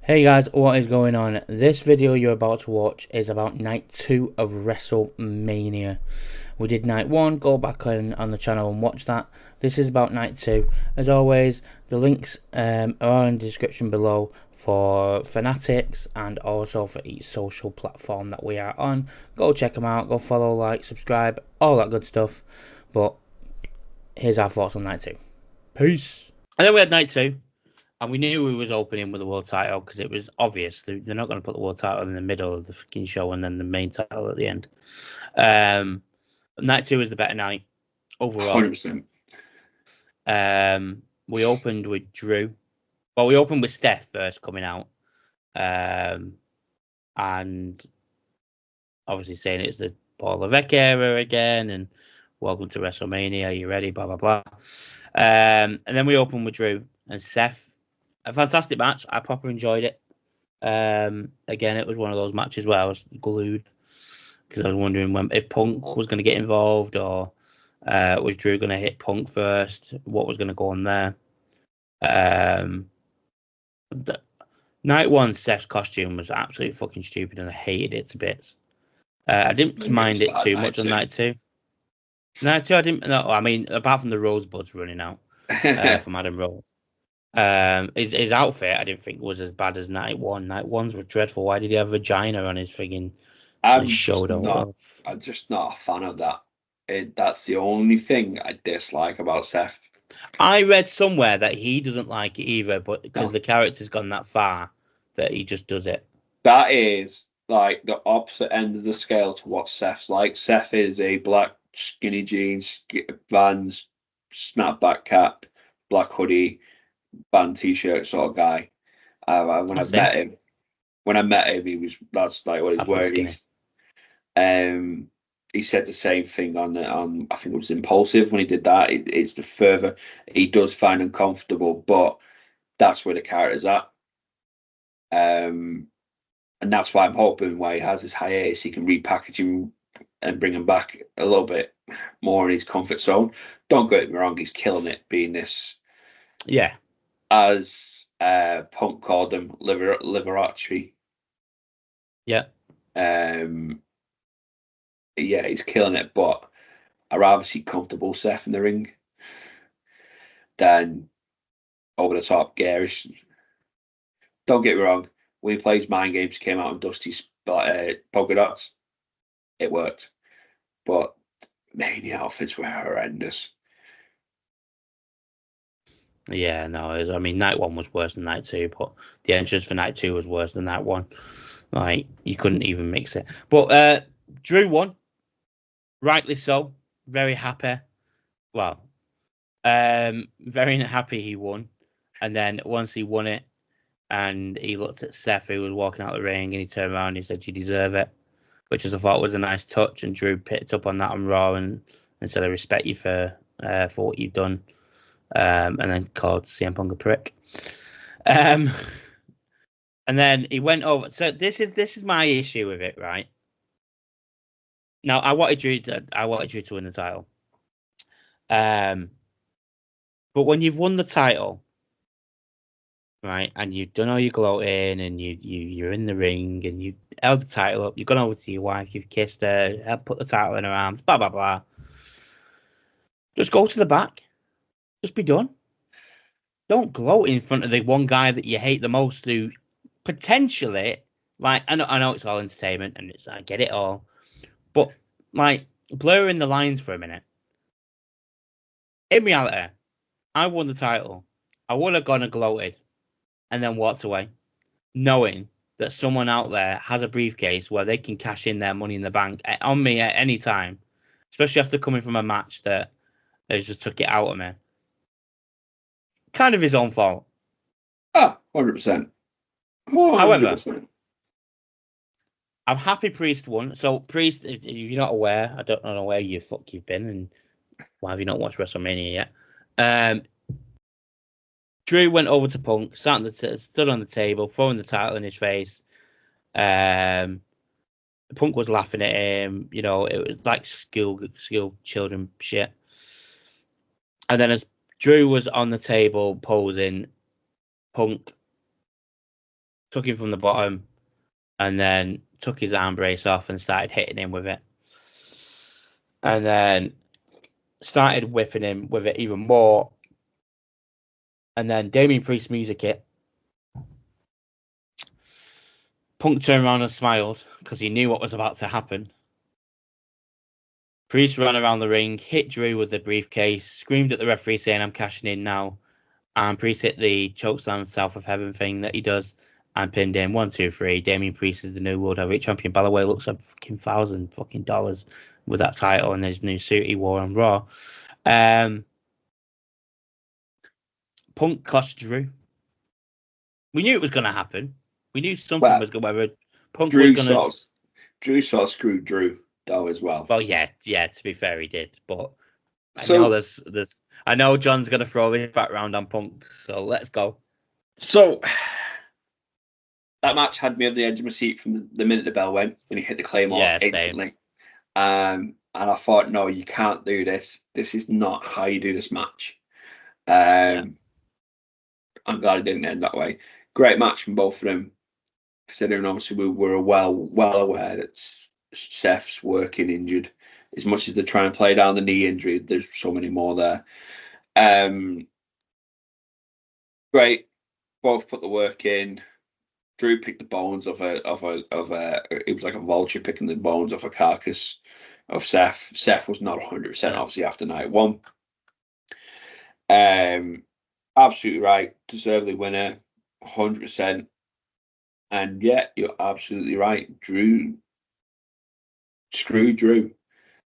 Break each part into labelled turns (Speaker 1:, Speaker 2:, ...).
Speaker 1: Hey guys, what is going on? This video you're about to watch is about night 2 of Wrestlemania. We did night 1, go back on the channel and watch that. This is about night 2. As always, the links are in the description below for Fanatics and also for each social platform that we are on. Go check them out, go follow, like, subscribe, all that good stuff. But here's our thoughts on night 2. Peace! And then we had night 2. And we knew we was opening with the world title because it was obvious. They're not going to put the world title in the middle of the freaking show and then the main title at the end. Night 2 was the better night overall.
Speaker 2: 100%.
Speaker 1: We opened with Drew. Well, we opened with Steph first coming out. And obviously saying it's the Paul Levesque era again and welcome to WrestleMania. Are you ready? Blah, blah, blah. And then we opened with Drew and Seth. A fantastic match. I proper enjoyed it. Again, it was one of those matches where I was glued because I was wondering if Punk was going to get involved or was Drew going to hit Punk first? What was going to go on there? Night 1, Seth's costume was absolutely fucking stupid and I hated it to bits. I didn't mind it too much on night 2. Night 2, I didn't. No, I mean, apart from the rosebuds running out from Adam Rose. His outfit I didn't think was as bad as night 1. Night 1's was dreadful. Why did he have vagina on his friggin' shoulder?
Speaker 2: I'm just not a fan of that. That's the only thing I dislike about Seth.
Speaker 1: I read somewhere that he doesn't like it either, but because the character's gone that far that he just does it.
Speaker 2: That is like the opposite end of the scale to what Seth's like. Seth is a black skinny jeans, Vans, snapback cap, black hoodie, band t-shirt sort of guy. When I met him, that's like what he's wearing. He said the same thing on I think it was Impulsive when he did that. It's the further he does find uncomfortable, but that's where the character's at. And that's why I'm hoping while he has his hiatus, he can repackage him and bring him back a little bit more in his comfort zone. Don't get me wrong, he's killing it being this.
Speaker 1: Yeah.
Speaker 2: As Punk called him, Liberace.
Speaker 1: Yeah.
Speaker 2: Yeah, he's killing it, but I'd rather see comfortable Seth in the ring than over the top garish. Don't get me wrong, when he plays Mind Games, came out in Dusty's polka dots, it worked. But Mania outfits were horrendous.
Speaker 1: Yeah, no, I mean, night 1 was worse than night 2, but the entrance for night 2 was worse than night 1. Like, you couldn't even mix it. But Drew won. Rightly so. Very happy. Well, very happy he won. And then once he won it, and he looked at Seth, who was walking out the ring, and he turned around and he said, "You deserve it," which I thought was a nice touch. And Drew picked up on that on Raw and said, "I respect you for what you've done." And then called CM Punk a prick. And then he went over. So this is my issue with it, right? Now I wanted Drew to win the title. But when you've won the title, right, and you've done all your gloating, and you're in the ring, and you held the title up, you've gone over to your wife, you've kissed her, put the title in her arms, blah blah blah. Just go to the back. Just be done. Don't gloat in front of the one guy that you hate the most who potentially, like, I know it's all entertainment and I get it all, but like, blurring the lines for a minute. In reality, I won the title. I would have gone and gloated and then walked away, knowing that someone out there has a briefcase where they can cash in their money in the bank on me at any time, especially after coming from a match that has just took it out of me. Kind of his own fault.
Speaker 2: 100%. 100%.
Speaker 1: However, I'm happy Priest won. So Priest, if you're not aware, I don't know where you've been and why have you not watched WrestleMania yet? Drew went over to Punk, stood on the table, throwing the title in his face. Punk was laughing at him. You know, it was like school children shit. And then as Drew was on the table posing, Punk took him from the bottom, and then took his arm brace off and started hitting him with it. And then started whipping him with it even more. And then Damien Priest's music hit. Punk turned around and smiled because he knew what was about to happen. Priest ran around the ring, hit Drew with the briefcase, screamed at the referee saying, "I'm cashing in now." And Priest hit the chokeslam south of heaven thing that he does and pinned him. 1, 2, 3. Damien Priest is the new World Heavyweight Champion. By the way, looks like fucking $1,000 with that title and his new suit he wore on Raw. Punk cost Drew. We knew it was going to happen. We knew something was going to happen. Punk was going to.
Speaker 2: Drew sort of screwed Drew though as well.
Speaker 1: Well, yeah. To be fair, he did. But I know there's. I know John's going to throw his back round on Punk, so let's go.
Speaker 2: So that match had me on the edge of my seat from the minute the bell went when he hit the Claymore instantly. And I thought, no, you can't do this. This is not how you do this match. I'm glad it didn't end that way. Great match from both of them. Considering obviously we were well aware that Seth's working injured. As much as they try and play down the knee injury, there's so many more there. Great, both put the work in. Drew picked the bones of a. It was like a vulture picking the bones off a carcass of Seth. Seth was not 100% obviously after night one. Absolutely right, deservedly winner, 100%. And yeah, you're absolutely right. Drew screwed Drew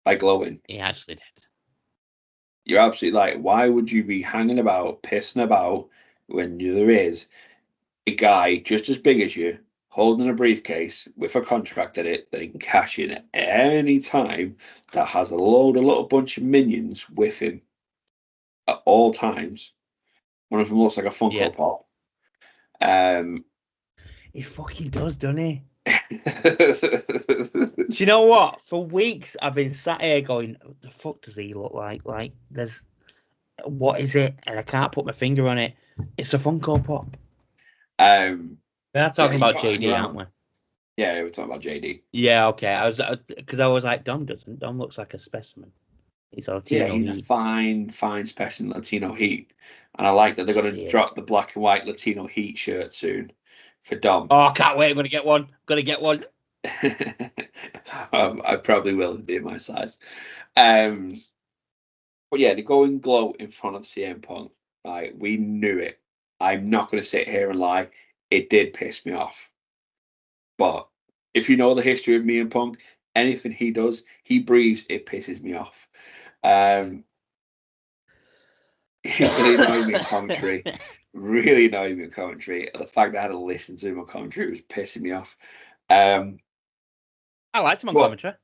Speaker 2: by glowing.
Speaker 1: He actually did.
Speaker 2: You're absolutely right. Why would you be hanging about, pissing about when there is a guy just as big as you holding a briefcase with a contract in it that he can cash in at any time, that has a little bunch of minions with him at all times? One of them looks like a Funko Pop.
Speaker 1: He fucking does, doesn't he? Do you know what? For weeks I've been sat here going, what the fuck does he look like? Like, what is it? And I can't put my finger on it. It's a Funko Pop. We're talking about JD, aren't we?
Speaker 2: Yeah, we're talking about JD.
Speaker 1: Yeah, okay. I was like, Dom looks like a specimen. He's a Latino.
Speaker 2: Yeah, he's a fine specimen, Latino Heat. And I like that they're going to drop the black and white Latino Heat shirt soon for Dom.
Speaker 1: Oh, I can't wait. I'm going to get one.
Speaker 2: I probably will be my size. But yeah, the going glow in front of CM Punk, right? We knew it. I'm not going to sit here and lie. It did piss me off. But if you know the history of me and Punk, anything he does, he breathes, it pisses me off. He's really annoying me in commentary. Really annoying me in commentary. The fact that I had to listen to him on commentary was pissing me off.
Speaker 1: I liked him on commentary.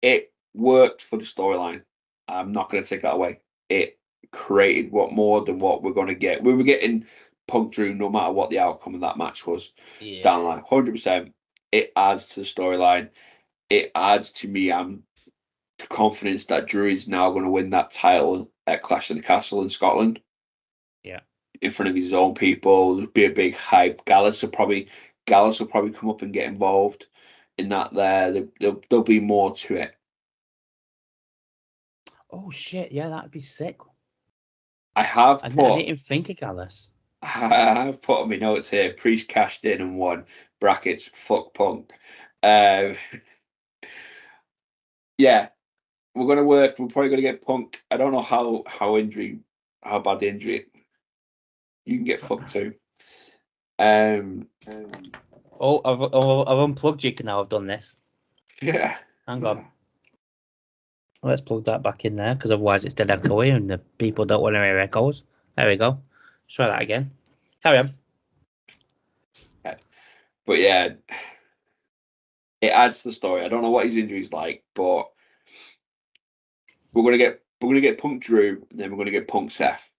Speaker 2: It worked for the storyline. I'm not going to take that away. It created more than what we're going to get. We were getting Punk Drew no matter what the outcome of that match was.
Speaker 1: Yeah.
Speaker 2: Down the line, 100%. It adds to the storyline. It adds to me to confidence that Drew is now going to win that title at Clash of the Castle in Scotland.
Speaker 1: Yeah.
Speaker 2: In front of his own people. There'll be a big hype. Gallus will probably come up and get involved in that there. There'll be more to it.
Speaker 1: Oh shit, yeah, that'd be sick.
Speaker 2: I didn't
Speaker 1: even think of Gallus.
Speaker 2: I have put on my notes here, Priest cashed in and won, brackets, fuck Punk. Yeah, we're going to work. We're probably going to get Punk. I don't know how bad the injury. You can get fucked too.
Speaker 1: I've unplugged you now. I've done this.
Speaker 2: Yeah.
Speaker 1: Hang on. Let's plug that back in there, because otherwise it's dead echoey and the people don't want to hear echoes. There we go. Let's try that again. Carry on.
Speaker 2: Okay. But yeah, it adds to the story. I don't know what his injury's like, but we're gonna get Punk Drew, and then we're gonna get Punk Seth.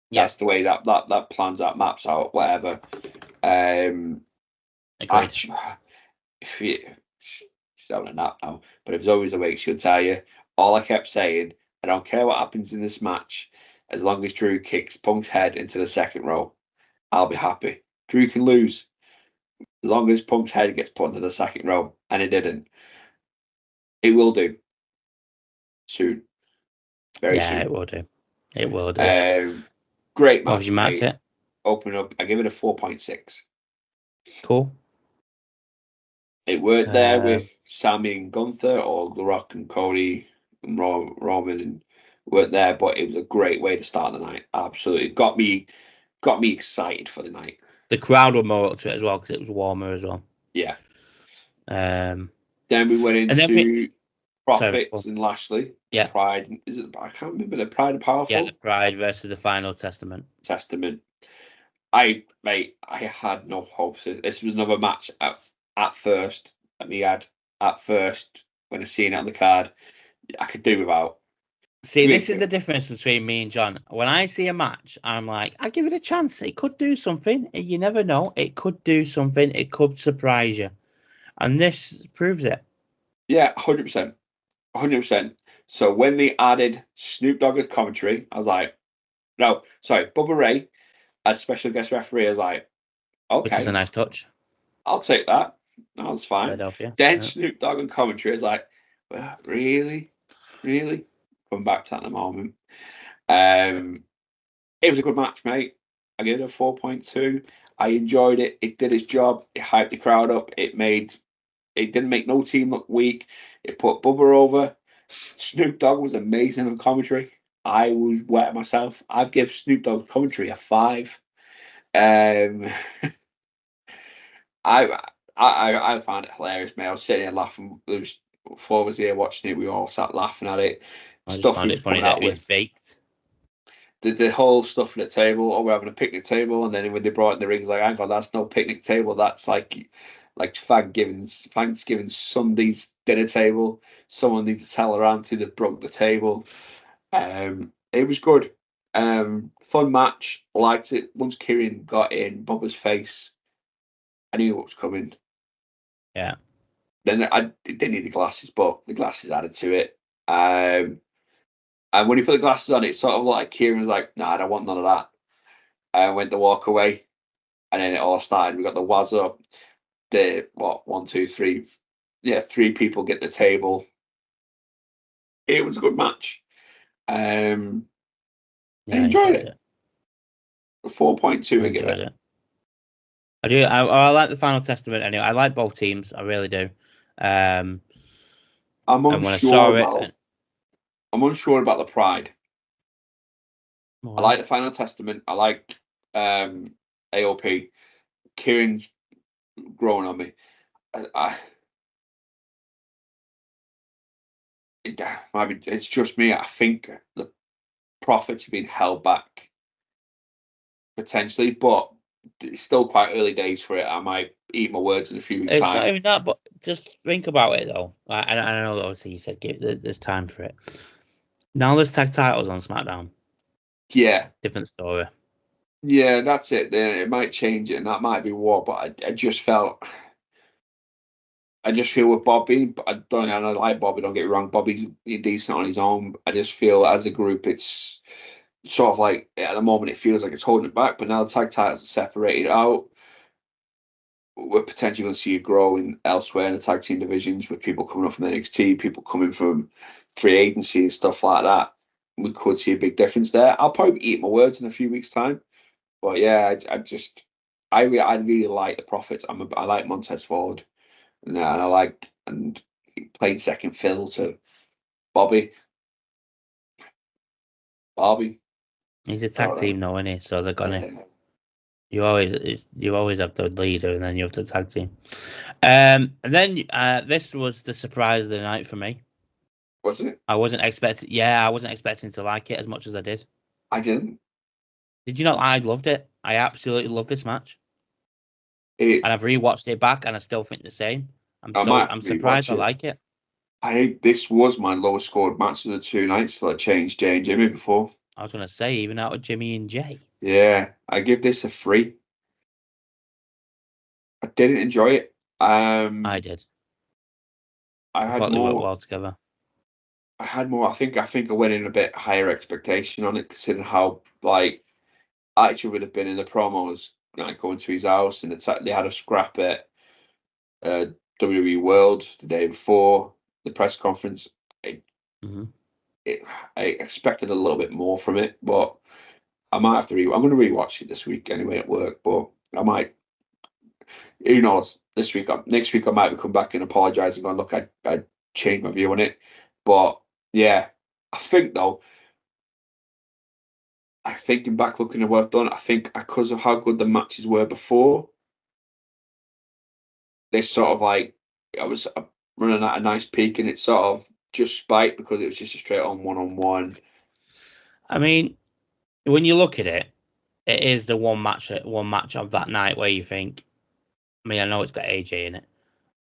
Speaker 2: Yeah. That's the way that plans out, maps out, whatever. She's having a nap now, but if there's always awake, she'll tell you. All I kept saying, I don't care what happens in this match, as long as Drew kicks Punk's head into the second row, I'll be happy. Drew can lose. As long as Punk's head gets put into the second row, and it didn't, it will do soon, very
Speaker 1: Yeah,
Speaker 2: soon.
Speaker 1: it will do. It will do.
Speaker 2: Great
Speaker 1: What have
Speaker 2: match,
Speaker 1: you marked
Speaker 2: mate.
Speaker 1: it?
Speaker 2: Open up. I give it a 4.6.
Speaker 1: Cool.
Speaker 2: It weren't there with Sammy and Gunther or The Rock and Cody and Roman and weren't there, but it was a great way to start the night. Absolutely got me excited for the night.
Speaker 1: The crowd were more up to it as well because it was warmer as well.
Speaker 2: Yeah.
Speaker 1: Then
Speaker 2: we went into
Speaker 1: sorry,
Speaker 2: Profits and Lashley.
Speaker 1: Yeah.
Speaker 2: Pride. Is it? I can't remember the Pride and Powerful.
Speaker 1: Yeah, the Pride versus the Final Testament.
Speaker 2: I had no hopes. This was another match at first. At first when I seen it on the card, I could do without.
Speaker 1: See, this is the difference between me and John. When I see a match, I'm like, I give it a chance. It could do something. You never know. It could do something. It could surprise you. And this proves it.
Speaker 2: Yeah, 100%. 100%. So when they added Snoop Dogg as commentary, I was like, no, sorry, Bubba Ray as special guest referee, I was like,
Speaker 1: Which is a
Speaker 2: okay,
Speaker 1: nice touch.
Speaker 2: I'll take that. That's fine.
Speaker 1: Philadelphia.
Speaker 2: Then
Speaker 1: Yeah.
Speaker 2: Snoop Dogg and commentary is like, well, really? Come back to that in a moment. It was a good match, mate. I gave it a 4.2. I enjoyed it. It did its job. It hyped the crowd up. It didn't make no team look weak. It put Bubba over. Snoop Dogg was amazing on commentary. I was wet myself. I've given Snoop Dogg commentary a 5. Um, I found it hilarious, mate. I was sitting here laughing. There was 4 of us here watching it. We all sat laughing at it.
Speaker 1: I just
Speaker 2: Stuff he
Speaker 1: found it
Speaker 2: was
Speaker 1: funny
Speaker 2: coming
Speaker 1: that
Speaker 2: out
Speaker 1: it was
Speaker 2: with.
Speaker 1: baked.
Speaker 2: The whole stuff at the table. Oh, we're having a picnic table, and then when they brought in the rings, like, hang on, that's no picnic table. That's like Thanksgiving Sunday's dinner table. Someone needs to tell her auntie that broke the table. It was good. Fun match. Liked it. Once Kieran got in Bubba's face, I knew what was coming.
Speaker 1: Yeah.
Speaker 2: Then I didn't need the glasses, but the glasses added to it. And when he put the glasses on, it's sort of like Kieran was like, "Nah, I don't want none of that." I went to walk away, and then it all started. We got the Waz up. One, two, three, yeah, 3 people get the table. It was a good match. I
Speaker 1: Yeah, I
Speaker 2: enjoyed
Speaker 1: enjoyed
Speaker 2: it.
Speaker 1: it.
Speaker 2: 4.2,
Speaker 1: I
Speaker 2: I give
Speaker 1: enjoyed
Speaker 2: it.
Speaker 1: it. I do. I like the Final Testament anyway. I like both teams. I really do.
Speaker 2: I'm
Speaker 1: And when I
Speaker 2: unsure
Speaker 1: saw it,
Speaker 2: about. I'm unsure about the Pride. I like the Final Testament. I like AOP. Kieran's growing on me. It's just me. I think the profits have been held back potentially, but it's still quite early days for it. I might eat my words in a few weeks'
Speaker 1: it's not
Speaker 2: time.
Speaker 1: even that, but just think about it though. I know that obviously you said there's time for it. Now there's tag titles on SmackDown.
Speaker 2: Yeah,
Speaker 1: Different story.
Speaker 2: yeah, that's it. Then it might change it, and that might be what. But I just feel with Bobby. And I like Bobby. Don't get me wrong. Bobby's decent on his own. I just feel as a group, it's sort of like at the moment it feels like it's holding it back. But now the tag titles are separated out. We're potentially going to see it growing elsewhere in the tag team divisions with people coming up from NXT, people coming from free agency and stuff like that. We could see a big difference there. I'll probably eat my words in a few weeks' time. But yeah, I really like the Profits. I like Montez Ford. And I like, and he played second fiddle to Bobby. Bobby.
Speaker 1: He's a tag
Speaker 2: So,
Speaker 1: team though, isn't he? So they're gonna.
Speaker 2: yeah.
Speaker 1: You always have the leader, and then you have the tag team. And then this was the surprise of the night for me.
Speaker 2: Was it?
Speaker 1: I wasn't expecting. Yeah, I wasn't expecting to like it as much as I did.
Speaker 2: I didn't.
Speaker 1: Did you not? I loved it. I absolutely loved this match,
Speaker 2: It.
Speaker 1: and I've rewatched it back, and I still think the same.
Speaker 2: I might have
Speaker 1: I'm
Speaker 2: to
Speaker 1: surprised
Speaker 2: rewatch
Speaker 1: I
Speaker 2: it.
Speaker 1: like it.
Speaker 2: This was my lowest scored match of the 2 nights till I changed Jay and Jimmy before.
Speaker 1: I was gonna say even out of Jimmy and Jay.
Speaker 2: Yeah, I give this a 3. I didn't enjoy it.
Speaker 1: I did.
Speaker 2: I
Speaker 1: I
Speaker 2: had
Speaker 1: thought they worked
Speaker 2: more.
Speaker 1: well together.
Speaker 2: I think I went in a bit higher expectation on it, considering how actually would have been in the promos, like going to his house and they had a scrap at WWE World the day before the press conference.
Speaker 1: Mm-hmm.
Speaker 2: I expected a little bit more from it, but I might have to I'm going to rewatch it this week anyway at work, but I might. Who knows? Next week, I might come back and apologise and go, look, I changed my view on it. But yeah, I think though, thinking back, looking at what I've done, I think because of how good the matches were before, they sort of like I was running at a nice peak, and it sort of just spiked because it was just a straight on one.
Speaker 1: I mean, when you look at it, it is the one match of that night where you think. I mean, I know it's got AJ in it,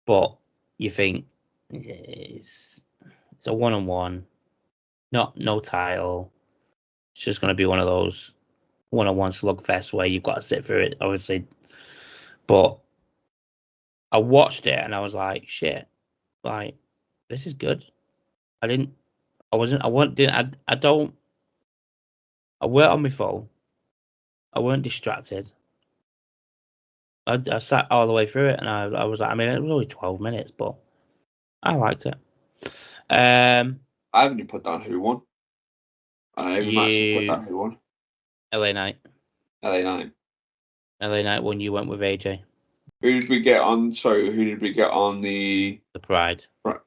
Speaker 1: but you think it's a 1-on-1, no title. It's just going to be one of those 1-on-1 slugfest where you've got to sit through it, obviously. But I watched it and I was like, shit, like this is good. I didn't, I wasn't, I wasn't, I don't, I weren't on my phone. I weren't distracted. I sat all the way through it and I was like, I mean, it was only 12 minutes, but I liked it.
Speaker 2: I haven't even put down who won. And every match I put down who won.
Speaker 1: LA Knight.
Speaker 2: LA Knight.
Speaker 1: LA Knight when you went with AJ.
Speaker 2: Who did we get on? Sorry, who did we get on the
Speaker 1: Pride?
Speaker 2: Right,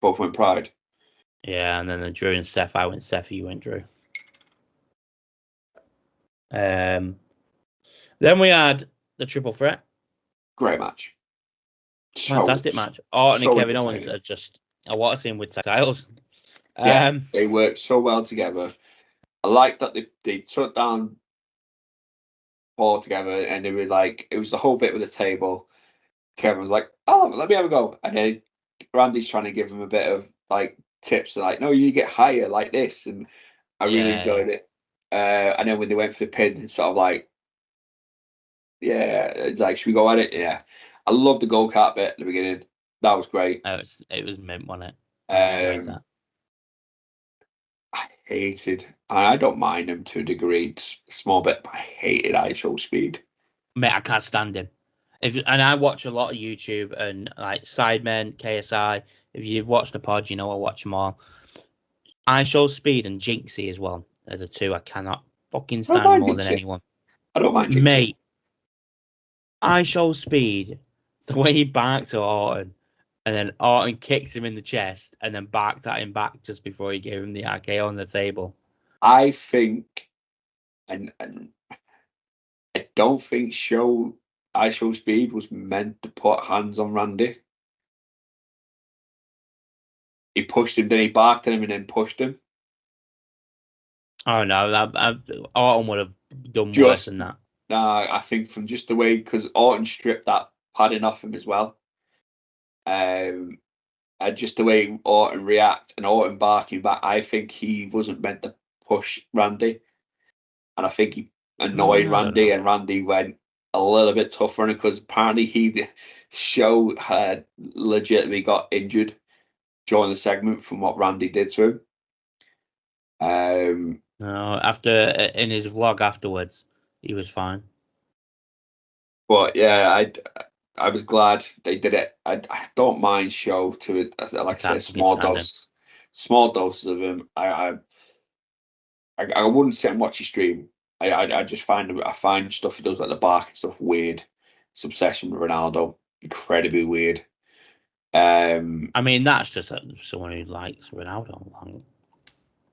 Speaker 2: both went Pride.
Speaker 1: Yeah, and then the Drew and Seth. I went Seth. You went Drew. Then we had the triple threat.
Speaker 2: Great match.
Speaker 1: Fantastic match. Orton and Kevin Owens
Speaker 2: entertaining.
Speaker 1: are just. I want to see him with titles.
Speaker 2: Yeah, they work so well together. I like that they took down Paul together, and they were like, it was the whole bit with the table. Kevin was like, "Oh, let me have a go," and then Randy's trying to give him a bit of like tips, like, "No, you get higher like this," and I really enjoyed it. And then when they went for the pin, it's sort of like, yeah, it's like, should we go at it? Yeah, I love the go kart bit at the beginning. That was great.
Speaker 1: It was mint, wasn't it? I enjoyed that.
Speaker 2: I hated, and I don't mind him to a degree, a small bit, but I hated ISO Speed.
Speaker 1: Mate, I can't stand him. And I watch a lot of YouTube and like Sidemen, KSI. If you've watched the pod, you know I watch them all. I Show Speed and Jinxie as well are the two I cannot fucking stand more than anyone.
Speaker 2: I don't mind Jinxie.
Speaker 1: Mate, I Show Speed, the way he backed to Orton, and then Orton kicked him in the chest, and then backed at him back just before he gave him the RKO on the table.
Speaker 2: I think, and I don't think I Show Speed was meant to put hands on Randy. He pushed him, then he barked at him, and then pushed him.
Speaker 1: Oh no, Orton would have done worse than that.
Speaker 2: Nah, I think from just the way, because Orton stripped that padding off him as well. And just the way Orton react and Orton barking back, I think he wasn't meant to push Randy, and I think he annoyed Randy, and Randy went a little bit tougher on it because apparently Show had legitimately got injured during the segment from what Randy did to him.
Speaker 1: No, in his vlog afterwards, he was fine.
Speaker 2: But yeah, I was glad they did it. I don't mind Show to like I say, small doses of him. I wouldn't say I'm watching stream. I just I find stuff he does like the bark and stuff weird. His obsession with Ronaldo, incredibly weird.
Speaker 1: I mean, that's just someone who likes Ronaldo.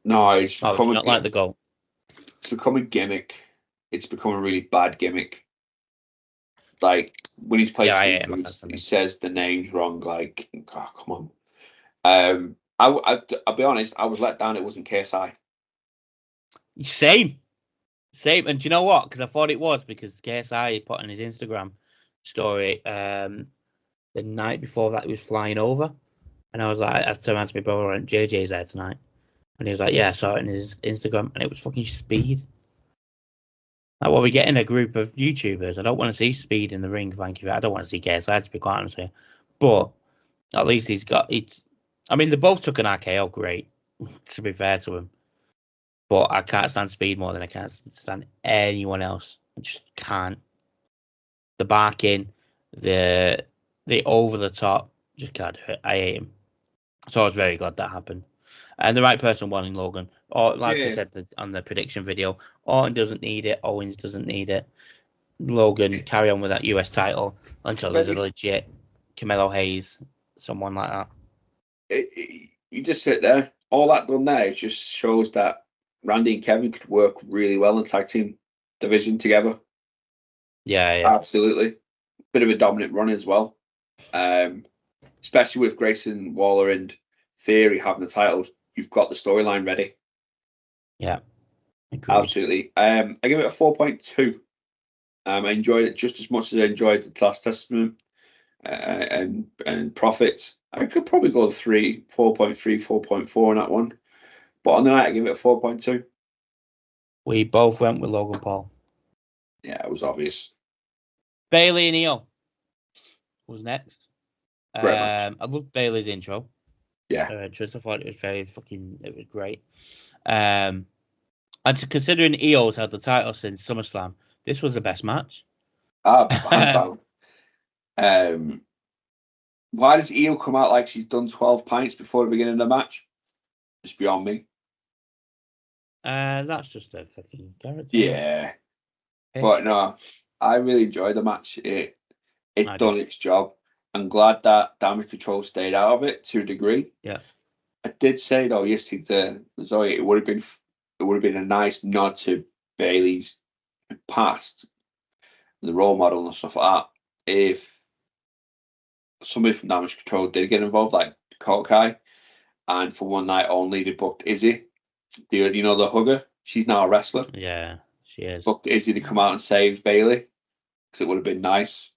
Speaker 2: No, it's
Speaker 1: become not like the goal.
Speaker 2: It's become a gimmick. It's become a really bad gimmick. Like when he's playing FIFA, he says the names wrong. Like, oh, come on. I'll be honest. I was let down. It wasn't KSI.
Speaker 1: Same. And do you know what? Because I thought it was because KSI put on his Instagram story the night before that he was flying over, and I was like, I turned around to my brother and JJ's there tonight, and he was like, yeah, I saw it in his Instagram, and it was fucking Speed. Like, what we get in a group of YouTubers. I don't want to see Speed in the ring, thank you. I don't want to see KSI, to be quite honest with you. But at least he's got it. I mean, they both took an RKO, great, to be fair to him. But I can't stand Speed more than I can't stand anyone else. I just can't. The barking, the the over the top. Just can't do it. I hate him. So I was very glad that happened. And the right person won in Logan. Or like we said on the prediction video, Orton doesn't need it. Owens doesn't need it. Logan, carry on with that US title until there's a legit Carmelo Hayes, someone like that.
Speaker 2: You just sit there. All that done there just shows that Randy and Kevin could work really well in tag team division together.
Speaker 1: Yeah.
Speaker 2: Absolutely. Bit of a dominant run as well. Especially with Grayson Waller and Theory having the titles, you've got the storyline ready.
Speaker 1: Yeah. Agreed.
Speaker 2: Absolutely. I give it a 4.2. I enjoyed it just as much as I enjoyed the Last Testament and Prophets. I could probably go 4.3, 4.4 on that one. But on the night, I give it a 4.2.
Speaker 1: We both went with Logan Paul.
Speaker 2: Yeah, it was obvious.
Speaker 1: Bailey and Io was next.
Speaker 2: Great match.
Speaker 1: I loved Bailey's intro.
Speaker 2: Yeah.
Speaker 1: Just I thought it was great. And considering Io's had the title since SummerSlam, this was the best match.
Speaker 2: Hands down. Why does Io come out like she's done 12 pints before the beginning of the match? It's beyond me.
Speaker 1: That's just a fucking character.
Speaker 2: Yeah. But no, I really enjoyed the match. It done its job. I'm glad that Damage Control stayed out of it to a degree.
Speaker 1: Yeah.
Speaker 2: I did say though yesterday to Zoe it would have been a nice nod to Bailey's past, the role model and stuff like that. If somebody from Damage Control did get involved, like Kokai, and for one night only they booked Izzy, the hugger. She's now a wrestler.
Speaker 1: Yeah, she is.
Speaker 2: Booked Izzy to come out and save Bailey because it would have been nice.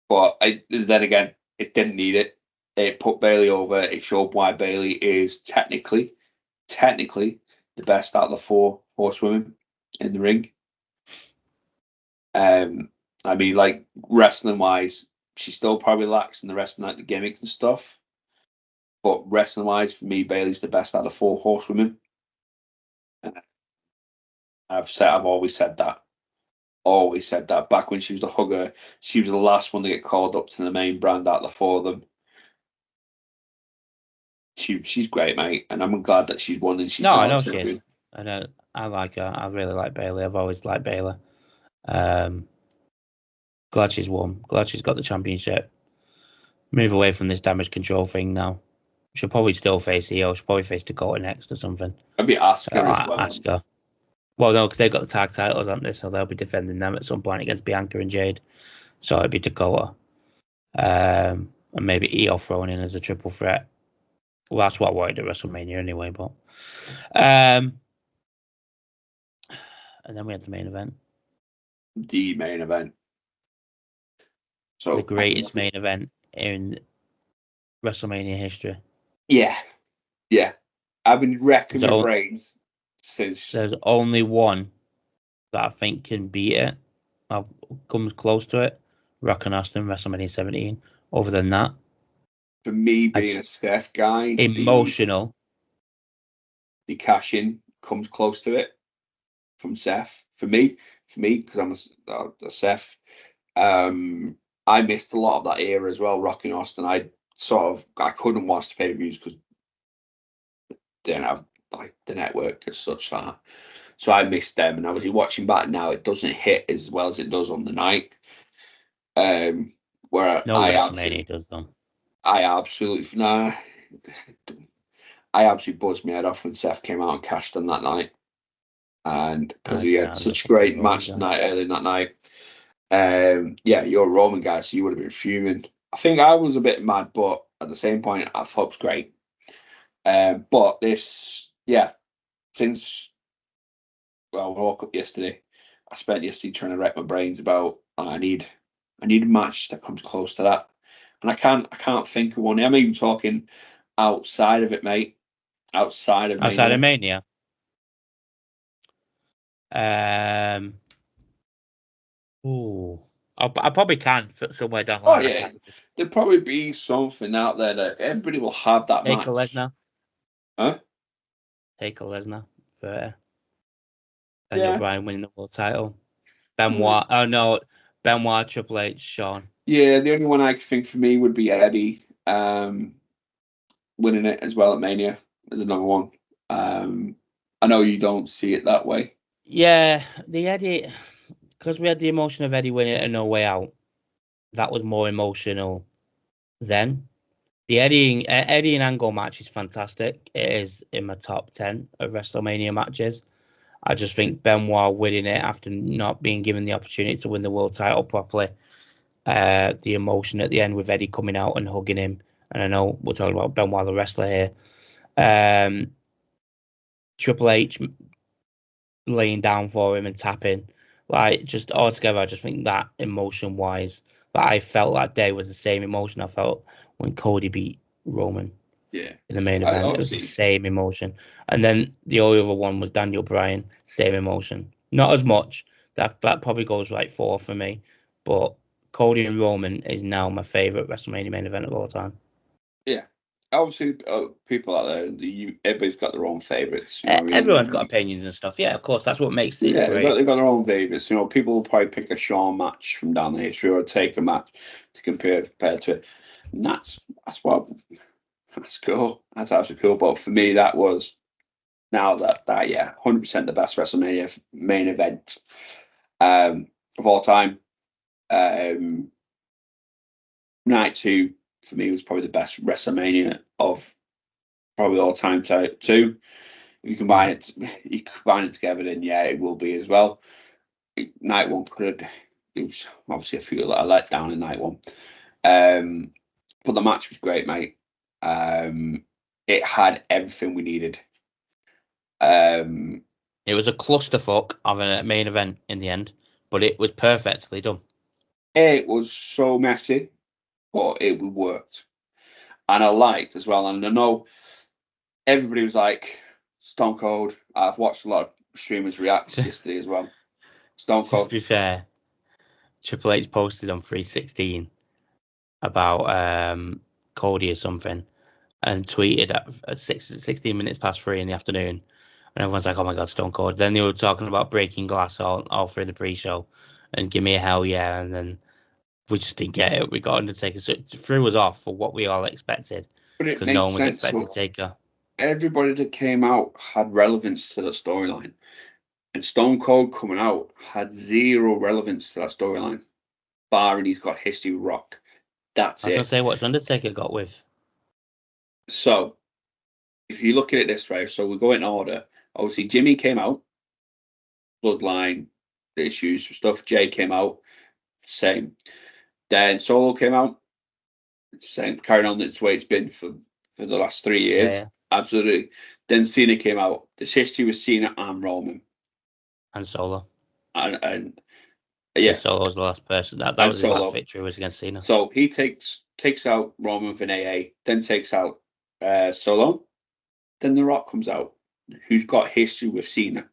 Speaker 2: But then again, it didn't need it. It put Bailey over. It showed why Bailey is technically the best out of the 4 horsewomen in the ring. I mean, like wrestling wise, she still probably lacks in the rest of the gimmicks and stuff. But wrestling wise, for me, Bailey's the best out of 4 horsewomen. I've always said that. Always said that. Back when she was the hugger, she was the last one to get called up to the main brand out of the 4 of them. She's great, mate, and I'm glad that she's won and she's
Speaker 1: I
Speaker 2: now
Speaker 1: know
Speaker 2: a
Speaker 1: she
Speaker 2: champion.
Speaker 1: is. I like her. I really like Bailey. I've always liked Bailey. Glad she's won. Glad she's got the championship. Move away from this Damage Control thing now. She'll probably still face Io. She'll probably face Dakota next or something.
Speaker 2: Maybe Asuka as well.
Speaker 1: Asuka. Well, no, because they've got the tag titles, haven't they? So they'll be defending them at some point against Bianca and Jade. So it'd be Dakota. And maybe Io thrown in as a triple threat. Well, that's what I wanted at WrestleMania anyway, but and then we had the main event.
Speaker 2: The main event. So
Speaker 1: the greatest main event in WrestleMania history.
Speaker 2: Yeah. I've been wrecking my brains since.
Speaker 1: There's only one that I think can beat it. Comes close to it. Rock and Austin, WrestleMania 17. Other than that,
Speaker 2: For me, being a Steph guy,
Speaker 1: emotional.
Speaker 2: The cash in comes close to it from Seth. For me, because I'm a Seth. I missed a lot of that era as well. Rock and Austin. I couldn't watch the pay-per-views because didn't have like the network as such that. So I missed them, and obviously watching back now, it doesn't hit as well as it does on the night. Where
Speaker 1: no WrestleMania does though.
Speaker 2: I absolutely buzzed my head off when Seth came out and cashed on that night, and because he had such a great match tonight early in that night. You're a Roman guy, so you would have been fuming. I think I was a bit mad, but at the same point, I thought it was great. But this, since I woke up yesterday, I spent yesterday trying to wreck my brains about I need a match that comes close to that, and I can't think of one. I'm even talking outside of it, mate. Outside of
Speaker 1: Mania. I probably can somewhere down the line.
Speaker 2: Yeah, there'll probably be something out there that everybody will have that match.
Speaker 1: Lesnar.
Speaker 2: Huh?
Speaker 1: Taker Lesnar for Daniel Bryan winning the world title. Benoit.
Speaker 2: Mm.
Speaker 1: Oh no, Benoit, Triple H, Shawn.
Speaker 2: Yeah, the only one I think for me would be Eddie winning it as well at Mania as another one. I know you don't see it that way.
Speaker 1: Yeah, the Eddie, because we had the emotion of Eddie winning it and No Way Out. That was more emotional then. The Eddie and Angle match is fantastic. It is in my top 10 of WrestleMania matches. I just think Benoit winning it after not being given the opportunity to win the world title properly. The emotion at the end with Eddie coming out and hugging him. And I know we're talking about Benoit the wrestler here. Triple H laying down for him and tapping. Like, just altogether, I just think that emotion wise, that I felt that day was the same emotion I felt when Cody beat Roman
Speaker 2: Yeah,
Speaker 1: in the main
Speaker 2: I
Speaker 1: event. It was the
Speaker 2: obviously.
Speaker 1: same emotion. And then the only other one was Daniel Bryan, same emotion. Not as much. That probably goes like four for me. But Cody and Roman is now my favorite WrestleMania main event of all time.
Speaker 2: Yeah, obviously, people out there, everybody's got their own favorites. You know what I mean?
Speaker 1: Everyone's got opinions and stuff. Yeah, of course. That's what makes it
Speaker 2: Yeah,
Speaker 1: great.
Speaker 2: they've got their own favorites. You know, people will probably pick a Shawn match from down the history or take a match to compare to it. And that's what that's cool. That's absolutely cool. But for me, that was now that yeah, 100% the best WrestleMania main event of all time. Um, Night two for me was probably the best WrestleMania of probably all time too. If you combine it together, then yeah, it will be as well. Night one could it was obviously a few that I let down in night one. Um, but the match was great, mate. It had everything we needed. Um,
Speaker 1: It was a clusterfuck of a main event in the end, but it was perfectly done.
Speaker 2: it was so messy, but it worked. And I liked as well. And I know everybody was like, Stone Cold. I've watched a lot of streamers react
Speaker 1: to,
Speaker 2: yesterday as well. Stone
Speaker 1: to
Speaker 2: Cold.
Speaker 1: be fair, Triple H posted on 316 about Cody or something and tweeted at 16 minutes past 3 in the afternoon. And everyone's like, oh my God, Stone Cold. Then they were talking about breaking glass all through the pre show and give me a hell yeah. And then we just didn't get it. We got Undertaker. So it threw us off for what we all expected
Speaker 2: But it
Speaker 1: because no
Speaker 2: made
Speaker 1: one was
Speaker 2: sense.
Speaker 1: expecting
Speaker 2: So
Speaker 1: Taker.
Speaker 2: everybody that came out had relevance to the storyline. And Stone Cold coming out had zero relevance to that storyline, barring he's got history with Rock. That's
Speaker 1: I was going to
Speaker 2: it.
Speaker 1: say, what's Undertaker got with?
Speaker 2: So if you look at it this way, so we go in order. Obviously, Jimmy came out, Bloodline, the issues stuff. Jay came out, same. Then Solo came out, same. Carrying on its way it's been for the last 3 years.
Speaker 1: Yeah.
Speaker 2: Absolutely. Then Cena came out. There's history with Cena and Roman.
Speaker 1: And Solo.
Speaker 2: And
Speaker 1: Because
Speaker 2: yeah,
Speaker 1: Solo was the last person. That
Speaker 2: and
Speaker 1: was his last
Speaker 2: Solo.
Speaker 1: victory was against Cena.
Speaker 2: So he takes out Roman for an AA, then takes out Solo. Then The Rock comes out, who's got history with Cena.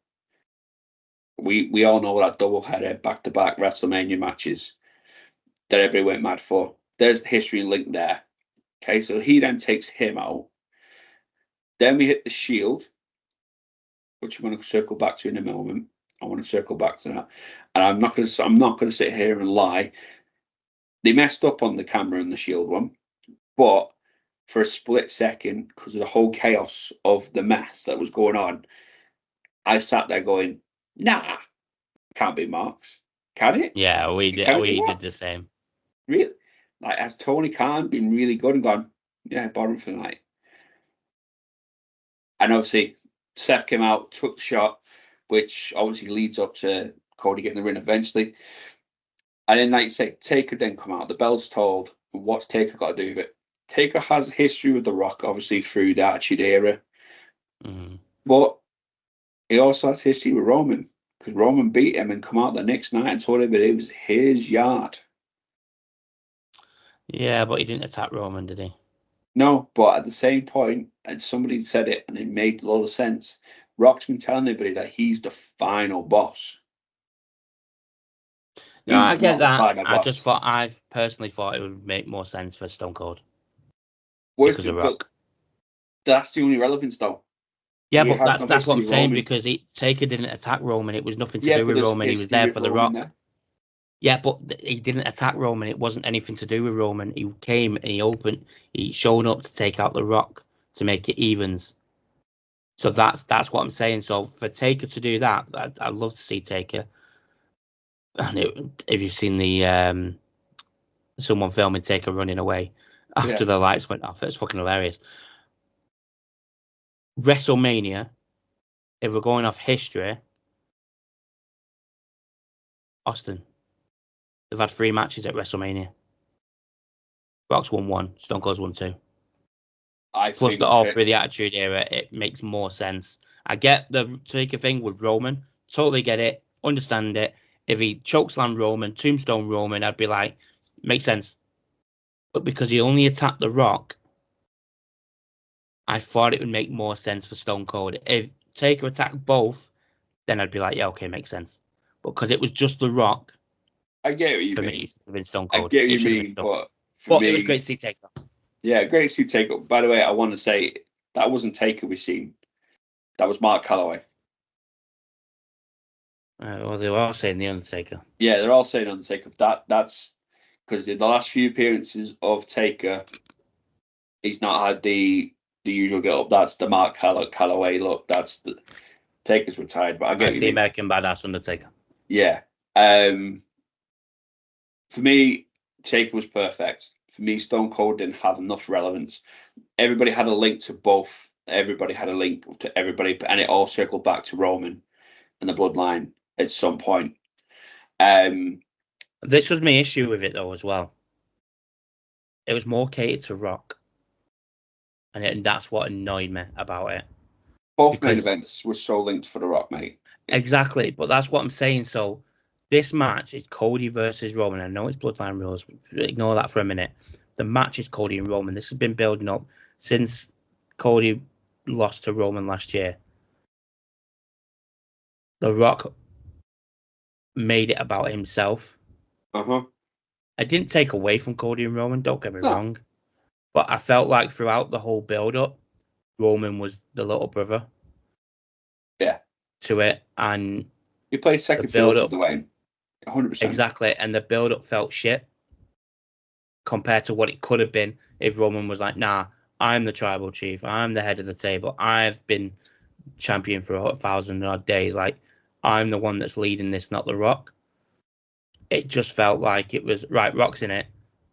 Speaker 2: We all know that double header back to back WrestleMania matches that everybody went mad for. There's the history link there. Okay, so he then takes him out. Then we hit the Shield, which I'm going to circle back to in a moment. I want to circle back to that, and I'm not going to sit here and lie. They messed up on the camera in the Shield one, but for a split second, because of the whole chaos of the mess that was going on, I sat there going, "Nah, can't be Marks, can it?
Speaker 1: Yeah,
Speaker 2: Can it be
Speaker 1: we did the
Speaker 2: Marks?
Speaker 1: same.
Speaker 2: Really? Like, has Tony Khan been really good and gone, yeah, bottom for the night?" And obviously, Seth came out, took the shot, which obviously leads up to Cody getting the win eventually. And then, like you say, Taker then come out. The bell's tolled. What's Taker got to do with it? Taker has a history with The Rock, obviously through the Attitude Era,
Speaker 1: Mm.
Speaker 2: but he also has history with Roman because Roman beat him and come out the next night and told him that it was his yard.
Speaker 1: Yeah, but he didn't attack Roman, did he?
Speaker 2: No, but at the same point, and somebody said it and it made a lot of sense. Rock's been telling everybody that he's the final boss.
Speaker 1: No, I
Speaker 2: He's
Speaker 1: get
Speaker 2: not the
Speaker 1: that.
Speaker 2: final boss.
Speaker 1: I personally thought it would make more sense for Stone Cold
Speaker 2: Was
Speaker 1: because of
Speaker 2: but
Speaker 1: Rock.
Speaker 2: that's the only relevance though.
Speaker 1: Yeah,
Speaker 2: He
Speaker 1: but
Speaker 2: has no
Speaker 1: that's what
Speaker 2: history
Speaker 1: I'm
Speaker 2: with
Speaker 1: saying
Speaker 2: Roman.
Speaker 1: because Taker didn't attack Roman. It was nothing to
Speaker 2: Yeah,
Speaker 1: do
Speaker 2: but
Speaker 1: with
Speaker 2: there's
Speaker 1: Roman. He was
Speaker 2: history
Speaker 1: there
Speaker 2: with
Speaker 1: for The
Speaker 2: Roman
Speaker 1: Rock.
Speaker 2: there.
Speaker 1: Yeah, but he didn't attack Roman. It wasn't anything to do with Roman. He came and he showed up to take out The Rock to make it evens. So that's what I'm saying. So for Taker to do that, I'd love to see Taker. And if you've seen the someone filming Taker running away after
Speaker 2: Yeah,
Speaker 1: the lights went off, it's fucking hilarious. WrestleMania, if we're going off history, Austin, they've had 3 matches at WrestleMania. Rock's won 1, Stone Cold's won 2.
Speaker 2: I
Speaker 1: Plus the
Speaker 2: think
Speaker 1: all through the Attitude Era, it makes more sense. I get the Taker thing with Roman, totally get it, understand it. If he chokeslam Roman, tombstone Roman, I'd be like, makes sense. But because he only attacked The Rock, I thought it would make more sense for Stone Cold. If Taker attacked both, then I'd be like, yeah, okay, makes sense. But because it was just The Rock,
Speaker 2: I get what you
Speaker 1: for me,
Speaker 2: mean.
Speaker 1: it should have been Stone
Speaker 2: I
Speaker 1: Cold.
Speaker 2: get what
Speaker 1: It
Speaker 2: you
Speaker 1: should have been
Speaker 2: mean,
Speaker 1: Stone Cold.
Speaker 2: but for
Speaker 1: But it was great
Speaker 2: me,
Speaker 1: to see Taker.
Speaker 2: yeah, great to take up. By the way, I want to say that wasn't Taker we seen. That was Mark Calloway.
Speaker 1: Well, they were all saying The Undertaker.
Speaker 2: Yeah, they're all saying Undertaker. That's because the last few appearances of Taker, he's not had the usual get up. That's the Mark Calloway look. That's the Taker's retired, but I get what
Speaker 1: That's
Speaker 2: you
Speaker 1: the
Speaker 2: mean.
Speaker 1: American Badass Undertaker.
Speaker 2: Yeah. Um, for me, Taker was perfect. For me, Stone Cold didn't have enough relevance. Everybody had a link to both. Everybody had a link to everybody, and it all circled back to Roman and the bloodline at some point. Um,
Speaker 1: This was my issue with it, though, as well. It was more catered to Rock. And that's what annoyed me about it.
Speaker 2: both main
Speaker 1: Because
Speaker 2: events were so linked for The Rock, mate.
Speaker 1: exactly, but that's what I'm saying. So this match is Cody versus Roman. I know it's Bloodline rules. Ignore that for a minute. The match is Cody and Roman. This has been building up since Cody lost to Roman last year. The Rock made it about himself.
Speaker 2: Uh-huh.
Speaker 1: I didn't take away from Cody and Roman, don't get me
Speaker 2: No.
Speaker 1: wrong. But I felt like throughout the whole build up, Roman was the little brother
Speaker 2: Yeah.
Speaker 1: to it. And
Speaker 2: He played
Speaker 1: the
Speaker 2: second fiddle
Speaker 1: build
Speaker 2: to
Speaker 1: up,
Speaker 2: Dwayne. 100%.
Speaker 1: exactly. And the build up felt shit compared to what it could have been if Roman was like, nah, I'm the tribal chief. I'm the head of the table. I've been champion for 1,000 odd days. Like, I'm the one that's leading this, not The Rock. It just felt like it was, right, Rock's in it,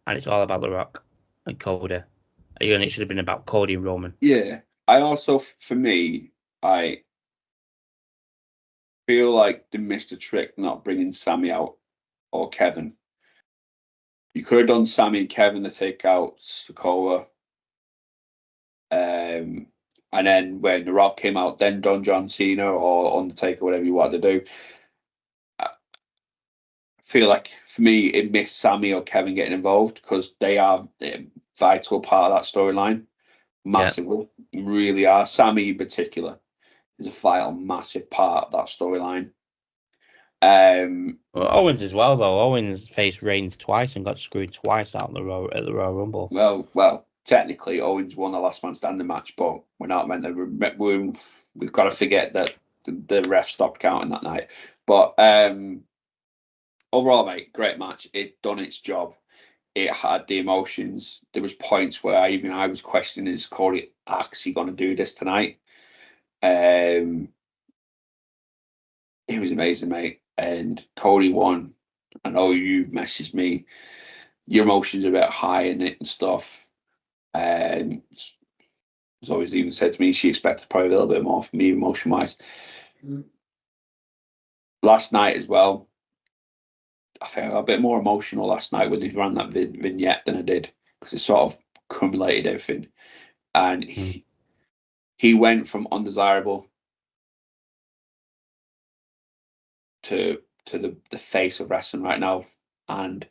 Speaker 1: and it's all about The Rock and Cody. And it should have been about Cody and Roman.
Speaker 2: Yeah. I also, for me, I feel like they missed a trick not bringing Sammy out or Kevin. You could have done Sammy and Kevin to take out Sokoa. And then when The Rock came out, then done John Cena or Undertaker, whatever you wanted to do. I feel like for me, it missed Sammy or Kevin getting involved because they are a vital part of that storyline.
Speaker 1: Yeah.
Speaker 2: Massively, really are. Sammy in particular is a vital, massive part of that storyline.
Speaker 1: Well, Owens as well, though. Owens faced Reigns twice and got screwed twice out at the Royal Rumble.
Speaker 2: Well, technically, Owens won the last man standing match, but we're not meant to. We've got to forget that the ref stopped counting that night. But overall, mate, great match. It done its job. It had the emotions. There was points where I was questioning, is Cody actually going to do this tonight? Um, it was amazing, mate. And Cody won. I know you messaged me. Your emotions are a bit high in it and stuff. And as always even said to me, she expected probably a little bit more from me emotion wise. Last night as well, I think I got a bit more emotional last night when they ran that vignette than I did because it sort of cumulated everything. And
Speaker 1: Mm.
Speaker 2: he went from undesirable to the face of wrestling right now. And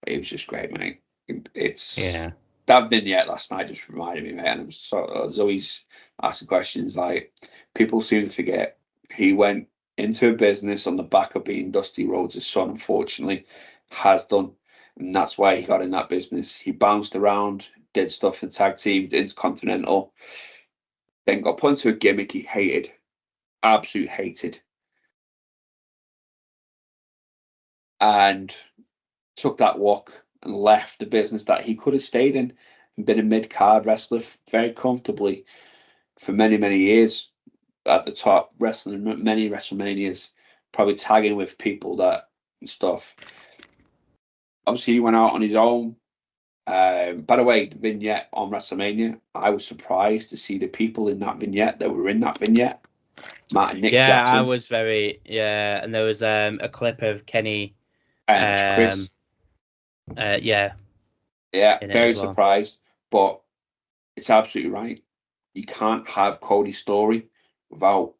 Speaker 2: it was just great, mate. It's
Speaker 1: Yeah.
Speaker 2: that vignette last night just reminded me, mate. And it was sort of Zoe's asking questions like people seem to forget he went into a business on the back of being Dusty Rhodes' son, unfortunately, has done. And that's why he got in that business. He bounced around, did stuff in tag team, intercontinental, then got put into a gimmick he hated, absolute hated. and took that walk and left the business that he could have stayed in and been a mid-card wrestler very comfortably for many, many years at the top, wrestling many WrestleManias, probably tagging with people that and stuff. Obviously, he went out on his own. By the way, the vignette on WrestleMania, I was surprised to see the people in that vignette that were in that vignette. Matt and Nick
Speaker 1: Yeah, I
Speaker 2: Jackson
Speaker 1: was very and there was a clip of Kenny,
Speaker 2: and Chris.
Speaker 1: yeah,
Speaker 2: Yeah,
Speaker 1: in it
Speaker 2: very
Speaker 1: as well.
Speaker 2: surprised, but it's absolutely right. You can't have Cody's story without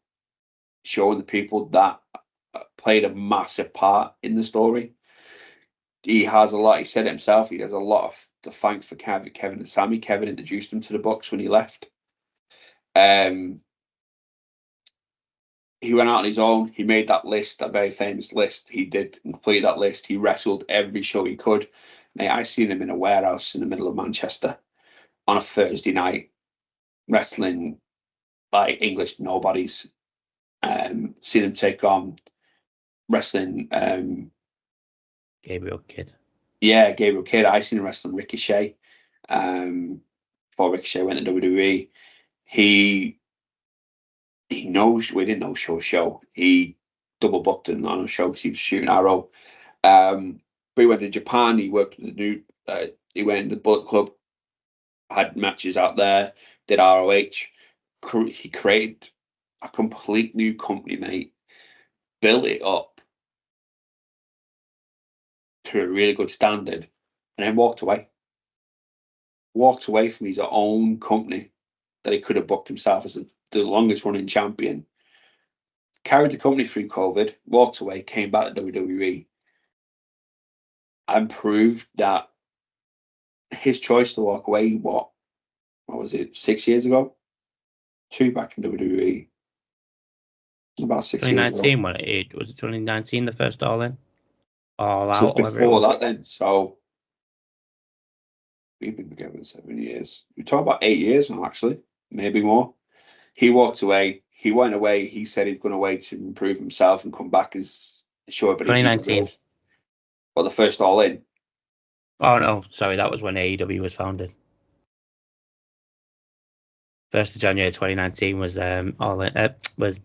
Speaker 2: showing the people that played a massive part in the story. He has a lot. He said it himself. He has a lot of to thank for Kevin and Sammy. Kevin introduced him to the Bucks when he left. He went out on his own. He made that list, that very famous list. He did complete that list. He wrestled every show he could. Mate, I seen him in a warehouse in the middle of Manchester on a Thursday night, wrestling like English nobodies. Seen him take on wrestling.
Speaker 1: Gabriel Kidd.
Speaker 2: Yeah, Gabriel Kidd. I seen him wrestling Ricochet. Before Ricochet went to WWE, he knows we didn't know show. He double booked him on a show because he was shooting Arrow. But he went to Japan. He worked with the new. He went in the Bullet Club, had matches out there, did ROH. He created a complete new company, mate. Built it up to a really good standard, and then walked away. Walked away from his own company that he could have booked himself as the longest running champion. Carried the company through COVID, walked away, came back to WWE, and proved that his choice to walk away, what was it, 6 years ago? Two back in WWE. About 6 years ago.
Speaker 1: 2019, was it 2019 the first All In? All
Speaker 2: So
Speaker 1: Out,
Speaker 2: it's
Speaker 1: whatever it
Speaker 2: before
Speaker 1: was.
Speaker 2: that then. So we've been together 7 years. We're talking about 8 years now, actually. Maybe more. He walked away. He went away. He said he'd gone away to improve himself and come back as sure everybody he
Speaker 1: 2019.
Speaker 2: deserved. But the first All In.
Speaker 1: Oh no, sorry, that was when AEW was founded. 1st of January 2019 was All In, was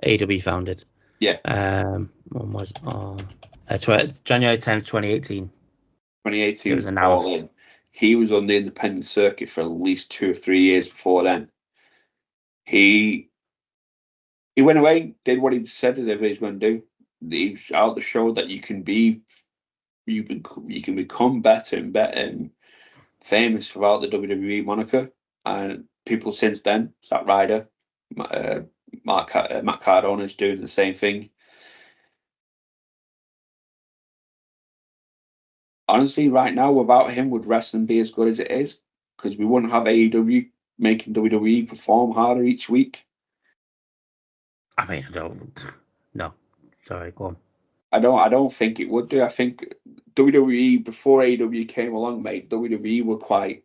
Speaker 1: AEW founded.
Speaker 2: Yeah.
Speaker 1: When was January 10th, 2018.
Speaker 2: 2018
Speaker 1: It was
Speaker 2: All
Speaker 1: announced.
Speaker 2: In. He was on the independent circuit for at least 2 or 3 years before then. He went away, did what he said that everybody's going to do. He was out to show that you can become better and better and famous without the WWE moniker. And people since then, Zack Ryder, Matt Cardona is doing the same thing. Honestly, right now, without him, would wrestling be as good as it is? Because we wouldn't have AEW making WWE perform harder each week.
Speaker 1: I mean, I don't. No, sorry, go on.
Speaker 2: I don't think it would do. I think WWE before AEW came along, mate, WWE were quite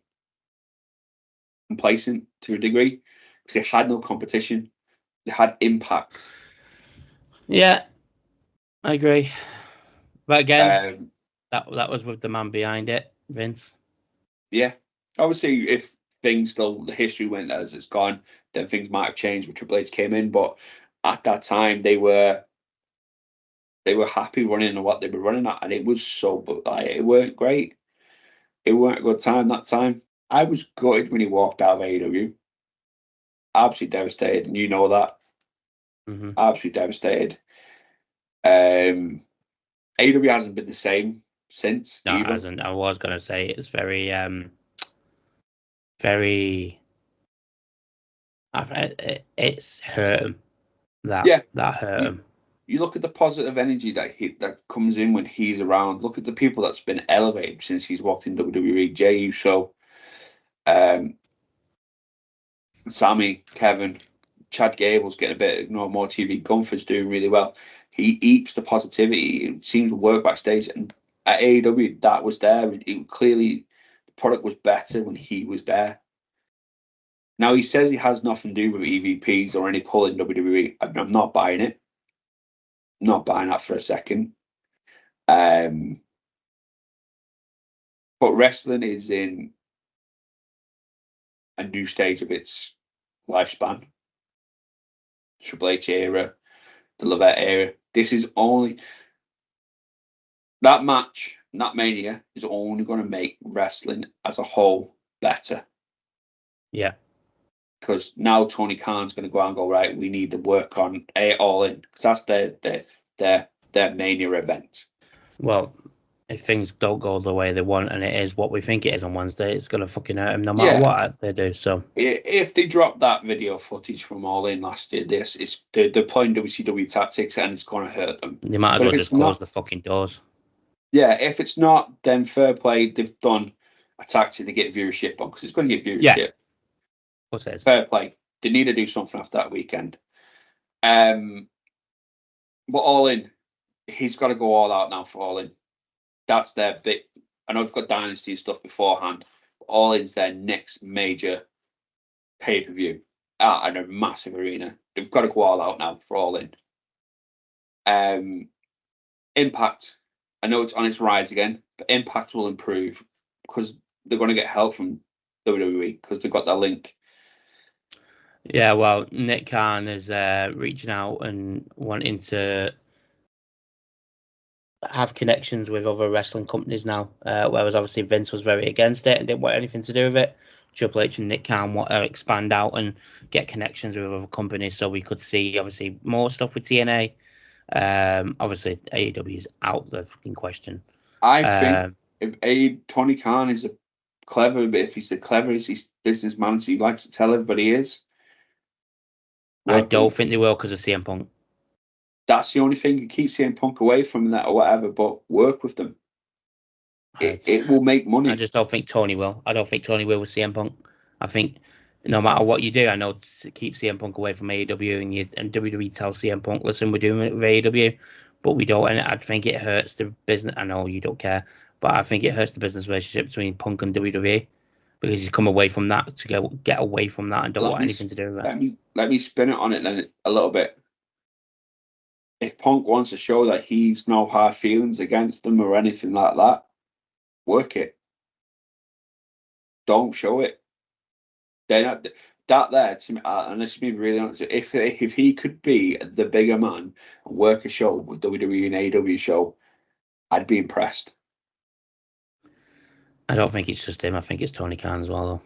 Speaker 2: complacent to a degree because they had no competition. They had Impact.
Speaker 1: Yeah, I agree. But again,
Speaker 2: Um,
Speaker 1: that was with the man behind it, Vince.
Speaker 2: yeah, obviously, if things still the history went as it's gone, then things might have changed when Triple H came in. But at that time, they were happy running at what they were running at, and it was so, but like, it weren't great. It weren't a good time that time. I was gutted when he walked out of AEW. Absolutely devastated, and you know that.
Speaker 1: Mm-hmm.
Speaker 2: Absolutely devastated. AEW hasn't been the same since
Speaker 1: No, it
Speaker 2: either.
Speaker 1: hasn't. I was gonna say it's very, very. It's hurt him. That
Speaker 2: Yeah,
Speaker 1: hurt
Speaker 2: you
Speaker 1: him.
Speaker 2: you look at the positive energy that comes in when he's around. Look at the people that's been elevated since he's walked in WWE. Jey Uso, um, Sammy, Kevin, Chad Gable's getting a bit more TV. Gunther's doing really well. He eats the positivity. It seems to work backstage, and at AEW that was there. Clearly, the product was better when he was there. Now he says he has nothing to do with EVPs or any pull in WWE. I'm not buying it. Not buying that for a second. But wrestling is in a new stage of its lifespan. Triple H era, the Levette era. This is only that match, that Mania is only going to make wrestling as a whole better.
Speaker 1: Yeah.
Speaker 2: Because now Tony Khan's going to go out and go, right, we need to work on All In, because that's their Mania event.
Speaker 1: Well, if things don't go the way they want and it is what we think it is on Wednesday, it's going to fucking hurt them no matter what they do. So
Speaker 2: if they drop that video footage from All In last year, they're playing WCW tactics and it's going to hurt them.
Speaker 1: They might as well just close the fucking doors.
Speaker 2: Yeah, if it's not, then fair play. They've done a tactic to get viewership on, because it's going to get viewership.
Speaker 1: Yeah. What's it?
Speaker 2: Fair play. They need to do something after that weekend. But All In, he's got to go all out now for All In. That's their big. I know they've got Dynasty and stuff beforehand. But All In's their next major pay-per-view at a massive arena. They've got to go all out now for All In. Impact, I know it's on its rise again, but Impact will improve because they're going to get help from WWE because they've got that link.
Speaker 1: Yeah, well, Nick Khan is reaching out and wanting to have connections with other wrestling companies now, whereas obviously Vince was very against it and didn't want anything to do with it. Triple H and Nick Khan want to expand out and get connections with other companies so we could see obviously more stuff with TNA. Obviously AEW is out the fucking question.
Speaker 2: I think if Tony Khan is clever, but if he's the cleverest businessman, so he likes to tell everybody he is.
Speaker 1: I don't think they will because of CM Punk.
Speaker 2: That's the only thing you keep CM Punk away from that or whatever, but work with them. It will make money.
Speaker 1: I just don't think Tony will. I don't think Tony will with CM Punk. I think no matter what you do, I know to keep CM Punk away from AEW and WWE tells CM Punk, listen, we're doing it with AEW, but we don't. And I think it hurts the business. I know you don't care, but I think it hurts the business relationship between Punk and WWE because he's come away from that to get away from that and don't want anything to do with it.
Speaker 2: Let me spin it on it then a little bit. If Punk wants to show that he's no hard feelings against them or anything like that, work it. Don't show it. Then that there, to me, and let's be really honest, if he could be the bigger man and work a show with WWE and AEW show, I'd be impressed.
Speaker 1: I don't think it's just him. I think it's Tony Khan as well, though.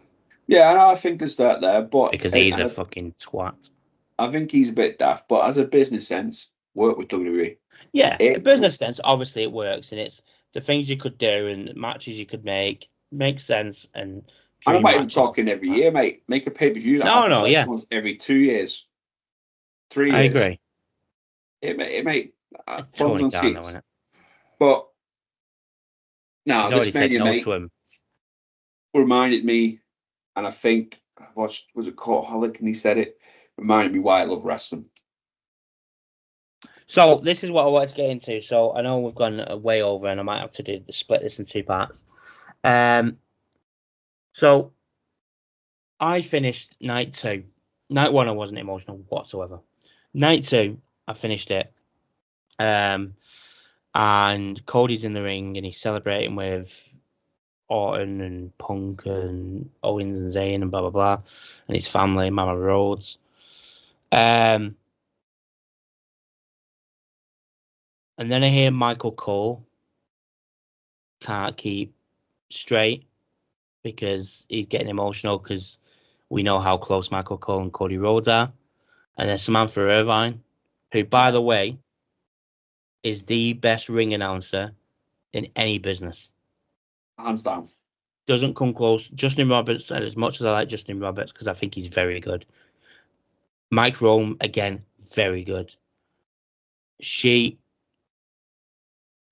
Speaker 2: Yeah, I think there's that there, but
Speaker 1: because he's a fucking twat.
Speaker 2: I think he's a bit daft, but as a business sense, work with WWE.
Speaker 1: Yeah, in business sense, obviously it works, and it's the things you could do and matches you could make makes sense. And
Speaker 2: I'm not even talking every year, mate. Make a pay-per-view that happens once every 2 years, 3 years.
Speaker 1: I agree.
Speaker 2: It may
Speaker 1: Tony Khan, though, isn't it?
Speaker 2: But no,
Speaker 1: he's already said no to him.
Speaker 2: Reminded me, and I think I watched, was it Courtaholic, and he said it reminded me why I love wrestling.
Speaker 1: So this is what I wanted to get into. So I know we've gone way over, and I might have to split this in 2 parts. So I finished night 2. Night 1, I wasn't emotional whatsoever. Night 2, I finished it. And Cody's in the ring, and he's celebrating with Orton and Punk and Owens and Zayn and blah blah blah, and his family, Mama Rhodes. And then I hear Michael Cole can't keep straight because he's getting emotional because we know how close Michael Cole and Cody Rhodes are. And then Samantha Irvine, who, by the way, is the best ring announcer in any business.
Speaker 2: Hands down.
Speaker 1: Doesn't come close. Justin Roberts, and as much as I like Justin Roberts, because I think he's very good. Mike Rome, again, very good. She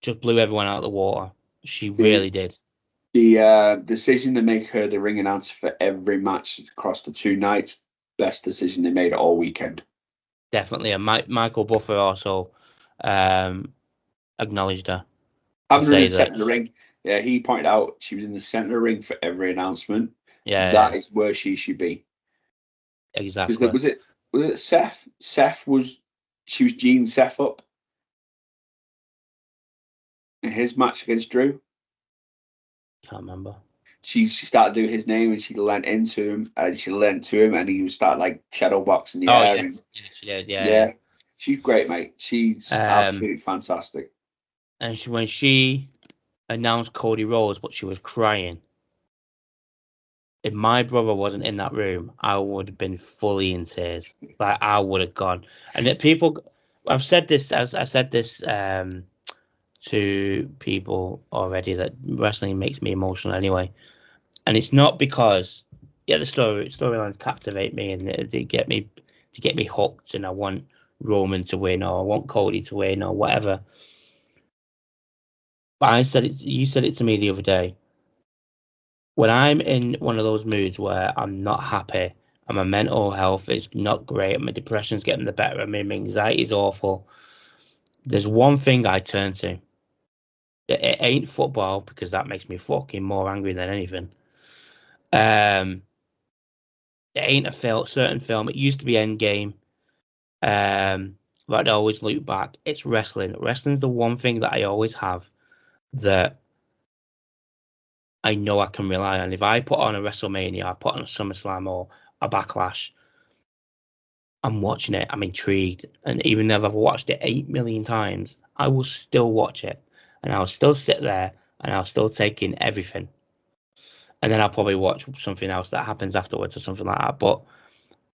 Speaker 1: just blew everyone out of the water. She really did.
Speaker 2: The decision to make her the ring announcer for every match across the 2 nights, best decision they made all weekend.
Speaker 1: Definitely. And Michael Buffer also acknowledged her.
Speaker 2: Having her in the centre of the ring, yeah, he pointed out she was in the centre of the ring for every announcement.
Speaker 1: Yeah,
Speaker 2: that is where she should be.
Speaker 1: Exactly.
Speaker 2: Was it Seth? She was Gene Seth up. His match against Drew.
Speaker 1: Can't remember.
Speaker 2: She started doing his name and she leant into him and she leant to him and he would start like shadow boxing the
Speaker 1: Oh
Speaker 2: air and
Speaker 1: yes, yeah, she did. Yeah,
Speaker 2: yeah, she's great, mate. She's
Speaker 1: yeah.
Speaker 2: absolutely fantastic.
Speaker 1: And when she announced Cody Rhodes, but she was crying. If my brother wasn't in that room, I would have been fully in tears. Like I would have gone. And that people, I've said this. I said this to people already that wrestling makes me emotional anyway. And it's not because yeah, the storylines captivate me and they get me hooked, and I want Roman to win or I want Cody to win or whatever. But I said it. You said it to me the other day. When I'm in one of those moods where I'm not happy and my mental health is not great, and my depression's getting the better of me, my anxiety is awful, there's one thing I turn to. It ain't football because that makes me fucking more angry than anything. Um, it ain't certain film. It used to be Endgame. But I always look back. It's wrestling. Wrestling's the one thing that I always have that I know I can rely on. If I put on a WrestleMania, I put on a SummerSlam or a Backlash, I'm watching it. I'm intrigued. And even if I've watched it 8 million times, I will still watch it. And I'll still sit there and I'll still take in everything. And then I'll probably watch something else that happens afterwards or something like that. But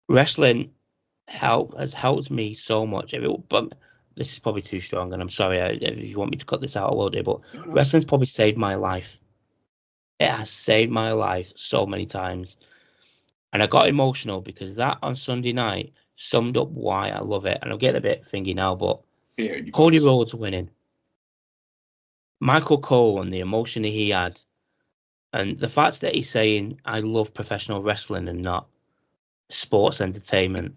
Speaker 1: wrestling has helped me so much. But this is probably too strong, and I'm sorry if you want me to cut this out, I will do. But
Speaker 2: No.
Speaker 1: wrestling's probably saved my life. It has saved my life so many times. And I got emotional because that on Sunday night summed up why I love it. And I'm getting a bit thingy now, but
Speaker 2: Yeah, you
Speaker 1: Cody
Speaker 2: boys.
Speaker 1: Rhodes winning, Michael Cole and the emotion that he had, and the fact that he's saying, I love professional wrestling and not sports entertainment.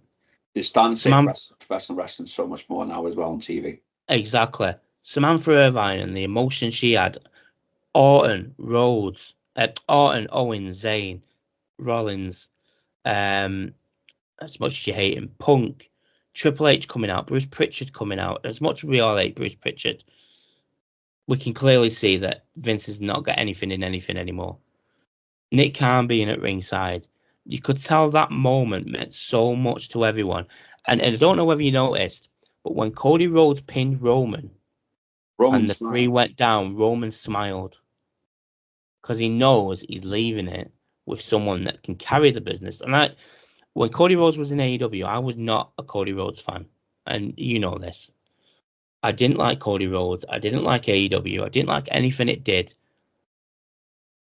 Speaker 2: They're starting to take
Speaker 1: Samantha,
Speaker 2: professional wrestling so much more now as well on TV.
Speaker 1: exactly. Samantha Irvine and the emotion she had. Orton, Rhodes, Orton, Owens, Zayn, Rollins, um, as much as you hate him, Punk, Triple H coming out, Bruce Pritchard coming out. As much as we all hate Bruce Pritchard, we can clearly see that Vince has not got anything in anything anymore. Nick Khan being at ringside, you could tell that moment meant so much to everyone. And I don't know whether you noticed, but when Cody Rhodes pinned Roman
Speaker 2: Roman
Speaker 1: and the three
Speaker 2: smile.
Speaker 1: went down, Roman smiled because he knows he's leaving it with someone that can carry the business. And when Cody Rhodes was in AEW, I was not a Cody Rhodes fan, and you know this. I didn't like Cody Rhodes. I didn't like AEW. I didn't like anything it did.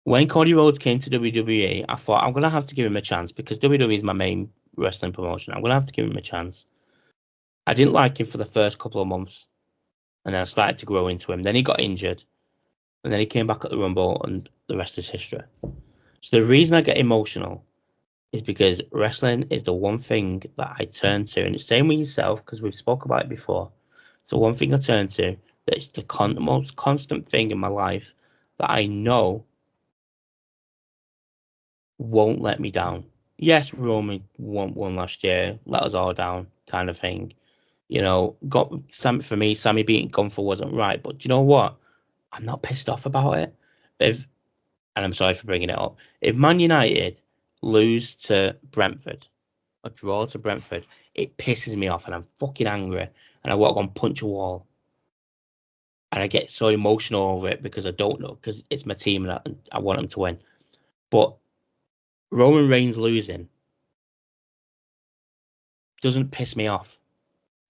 Speaker 1: When Cody Rhodes came to WWE, I thought I'm gonna have to give him a chance because WWE is my main wrestling promotion. I'm gonna have to give him a chance. I didn't like him for the first couple of months, and then I started to grow into him. Then he got injured, and then he came back at the Rumble, and the rest is history. So the reason I get emotional is because wrestling is the one thing that I turn to, and it's the same with yourself because we've spoke about it before. It's the one thing I turn to that's the most constant thing in my life that I know won't let me down. Yes, Roman won last year, let us all down, kind of thing. You know, got Sam for me. Sammy beating Gunther wasn't right, but do you know what? I'm not pissed off about it. If and I'm sorry for bringing it up. If Man United lose to Brentford, a draw to Brentford, it pisses me off and I'm fucking angry and I want to go and punch a wall. And I get so emotional over it because I don't know, because it's my team and I want them to win. But Roman Reigns losing doesn't piss me off,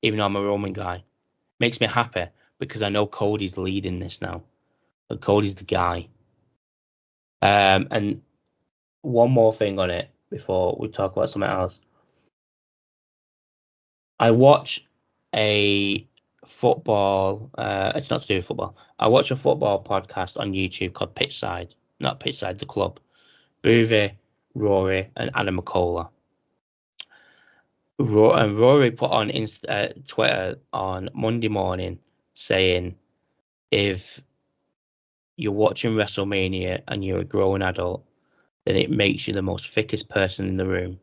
Speaker 1: even though I'm a Roman guy. Makes me happy because I know Cody's leading this now. And Cody's the guy. And one more thing on it before we talk about something else. I watch a football. It's not to do with football. I watch a football podcast on YouTube called Pitchside, not Pitchside, the club. Boovie, Rory, and Adam McCullough. And Rory put on Twitter on Monday morning saying, if you're watching WrestleMania and you're a grown adult, then it makes you the most thickest person in the room.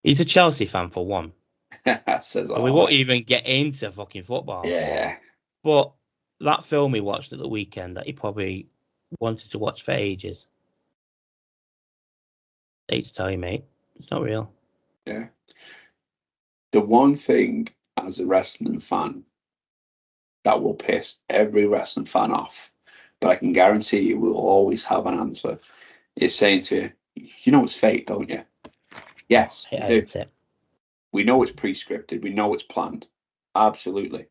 Speaker 1: He's a Chelsea fan for one.
Speaker 2: That says it
Speaker 1: So we won't
Speaker 2: all.
Speaker 1: even get into fucking football.
Speaker 2: Yeah.
Speaker 1: But that film he watched at the weekend that he probably wanted to watch for ages. I hate to tell you, mate, it's not real.
Speaker 2: Yeah. The one thing as a wrestling fan that will piss every wrestling fan off, but I can guarantee you will always have an answer, is saying to you, you know it's fake, don't you? Yes,
Speaker 1: I
Speaker 2: we do.
Speaker 1: hate it.
Speaker 2: We know it's pre-scripted. We know it's planned. Absolutely.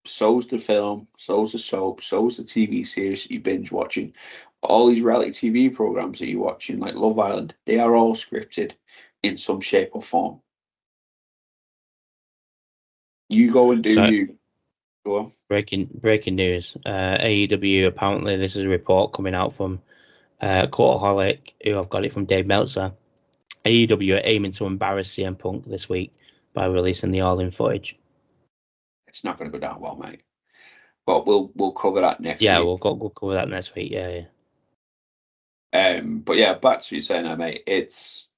Speaker 2: So's the film, so's the soap, so's the TV series that you binge watching. All these reality TV programs that you're watching, like Love Island, they are all scripted in some shape or form. You go and do
Speaker 1: So
Speaker 2: you. Go on.
Speaker 1: breaking news. AEW, apparently this is a report coming out from Cultaholic, who I've got it from Dave Meltzer. AEW are aiming to embarrass CM Punk this week by releasing the all-in footage.
Speaker 2: It's not going to go down well, mate. But we'll cover that next
Speaker 1: Yeah,
Speaker 2: week.
Speaker 1: we'll cover that next week. Yeah, yeah.
Speaker 2: But yeah, back to what you're saying there, mate. It's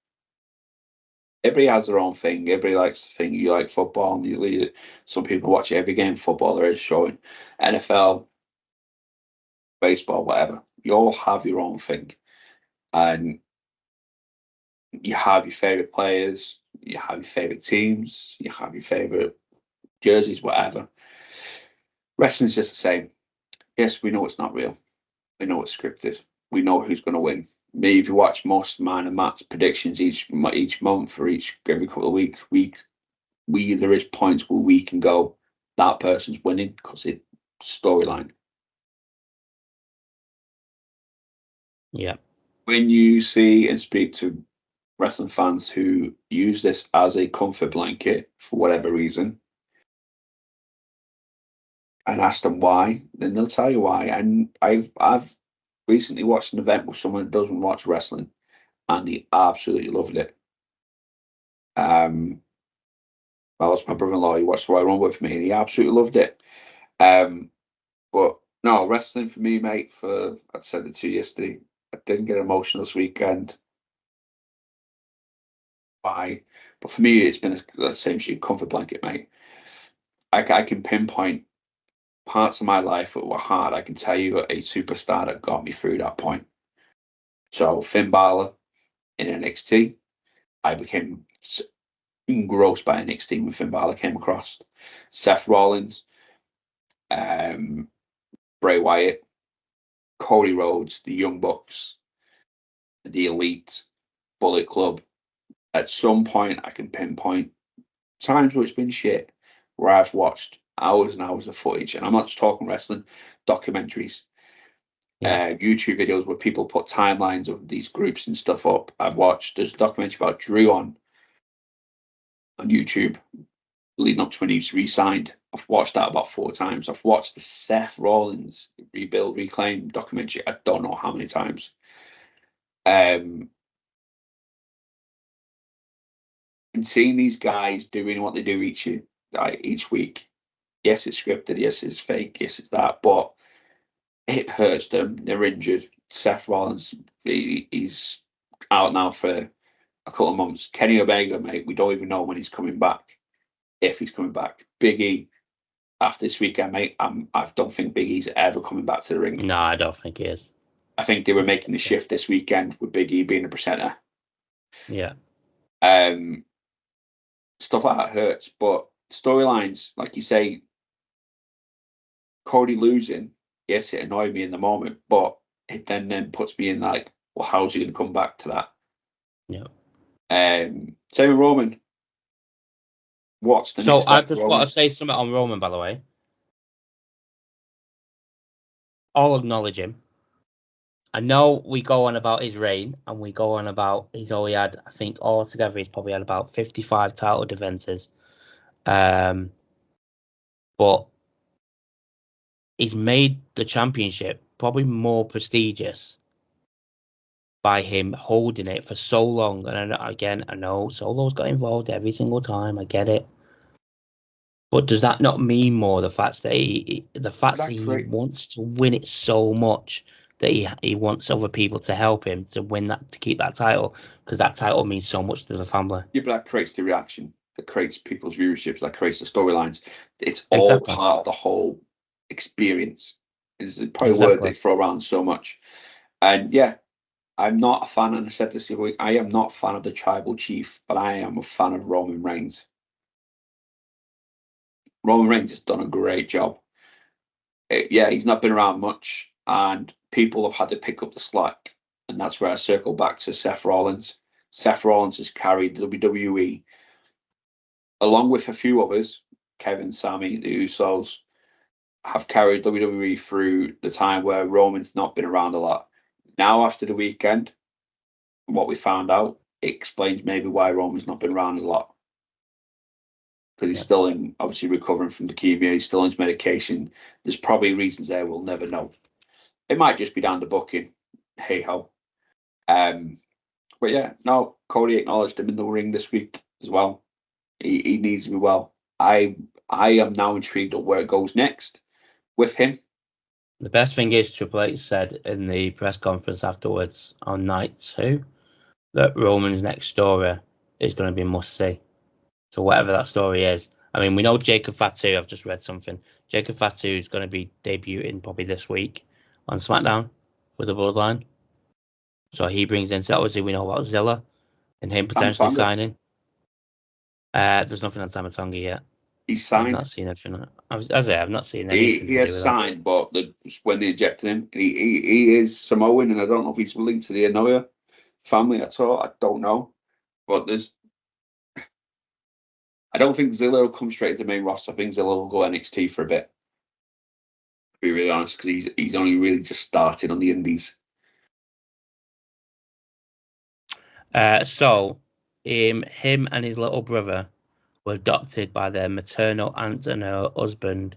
Speaker 2: everybody has their own thing. Everybody likes the thing. You like football and you lead it. Some people watch every game of football there is showing. NFL, baseball, whatever. You all have your own thing. And you have your favorite players, you have your favorite teams, you have your favorite jerseys, whatever. Wrestling's just the same. Yes, we know it's not real. We know it's scripted. We know who's going to win. Me, if you watch most of mine and Matt's predictions each month or every couple of weeks, we there is points where we can go that person's winning because it's storyline.
Speaker 1: Yeah.
Speaker 2: When you see and speak to wrestling fans who use this as a comfort blanket for whatever reason, and ask them why, then they'll tell you why. And I've recently watched an event with someone that doesn't watch wrestling, and he absolutely loved it. That was my brother-in-law. He watched the Royal Rumble with me, and he absolutely loved it. But no, wrestling for me, mate. For I said it to you yesterday. I didn't get emotional this weekend. Why? But for me, it's been the same shit comfort blanket, mate. I can pinpoint parts of my life that were hard. I can tell you a superstar that got me through that point. So Finn Balor in NXT, I became engrossed by NXT when Finn Balor came across. Seth Rollins, um, Bray Wyatt, Cody Rhodes, the Young Bucks, the Elite, Bullet Club. At some point, I can pinpoint times where it's been shit, where I've watched hours and hours of footage, and I'm not just talking wrestling, documentaries, YouTube videos where people put timelines of these groups and stuff up. I've watched, there's a documentary about Drew on YouTube leading up to when he's re-signed. I've watched that about 4 times. I've watched the Seth Rollins Rebuild Reclaim documentary. I don't know how many times. And seeing these guys doing what they do each week. Yes, it's scripted. Yes, it's fake. Yes, it's that. But it hurts them. They're injured. Seth Rollins, he's out now for a couple of months. Kenny Omega, mate, we don't even know when he's coming back. If he's coming back. Big E, after this weekend, mate, I don't think Big E's ever coming back to the ring.
Speaker 1: No, I don't think he is.
Speaker 2: I think they were making the shift this weekend with Big E being a presenter.
Speaker 1: Yeah.
Speaker 2: Stuff like that hurts, but storylines, like you say, Cody losing, yes, it annoyed me in the moment, but it then puts me in like, well, how's he going to come back to that?
Speaker 1: Yeah.
Speaker 2: Same with Roman. What's the
Speaker 1: So
Speaker 2: next
Speaker 1: I
Speaker 2: step for
Speaker 1: just want
Speaker 2: Roman?
Speaker 1: to say something on Roman, by the way. I'll acknowledge him. I know we go on about his reign and we go on about he's only had, I think altogether he's probably had about 55 title defenses. But he's made the championship probably more prestigious by him holding it for so long. And again, I know Solo's got involved every single time. I get it. But does that not mean more the fact that he wants to win it so much that he wants other people to help him to win that, to keep that title, because that title means so much to the family.
Speaker 2: Yeah, but that creates the reaction, that creates people's viewerships, that creates the storylines. It's all
Speaker 1: Exactly.
Speaker 2: part of the whole experience. Is probably a word they throw around so much. And yeah, I'm not a fan, and I said this the other week, I am not a fan of the tribal chief, but I am a fan of Roman Reigns. Roman Reigns has done a great job. Yeah, he's not been around much, and people have had to pick up the slack. And that's where I circle back to Seth Rollins. Seth Rollins has carried WWE, along with a few others, Kevin, Sammy, the Usos, have carried WWE through the time where Roman's not been around a lot. Now, after the weekend, what we found out, it explains maybe why Roman's not been around a lot. Because he's still obviously recovering from leukemia, he's still on his medication. There's probably reasons there we'll never know. It might just be down to booking. Hey ho. But yeah, no, Cody acknowledged him in the ring this week as well. He needs to be well. I am now intrigued at where it goes next with him.
Speaker 1: The best thing is Triple H said in the press conference afterwards on night 2 that Roman's next story is going to be must-see. So whatever that story is. I mean, we know Jacob Fatu, I've just read something. Jacob Fatu is going to be debuting probably this week on SmackDown with the Bloodline. So he brings in, obviously we know about Zilla and him potentially signing. There's nothing on Tama Tonga yet.
Speaker 2: He's signed.
Speaker 1: I've not seen anything. I've not seen anything.
Speaker 2: He has signed, but when they ejected him, he is Samoan, and I don't know if he's linked to the Anoa'i family at all. I don't know, but I don't think Zilla will come straight to the main roster. I think Zilla will go NXT for a bit. To be really honest, because he's only really just started on the Indies.
Speaker 1: So, him and his little brother were adopted by their maternal aunt and her husband,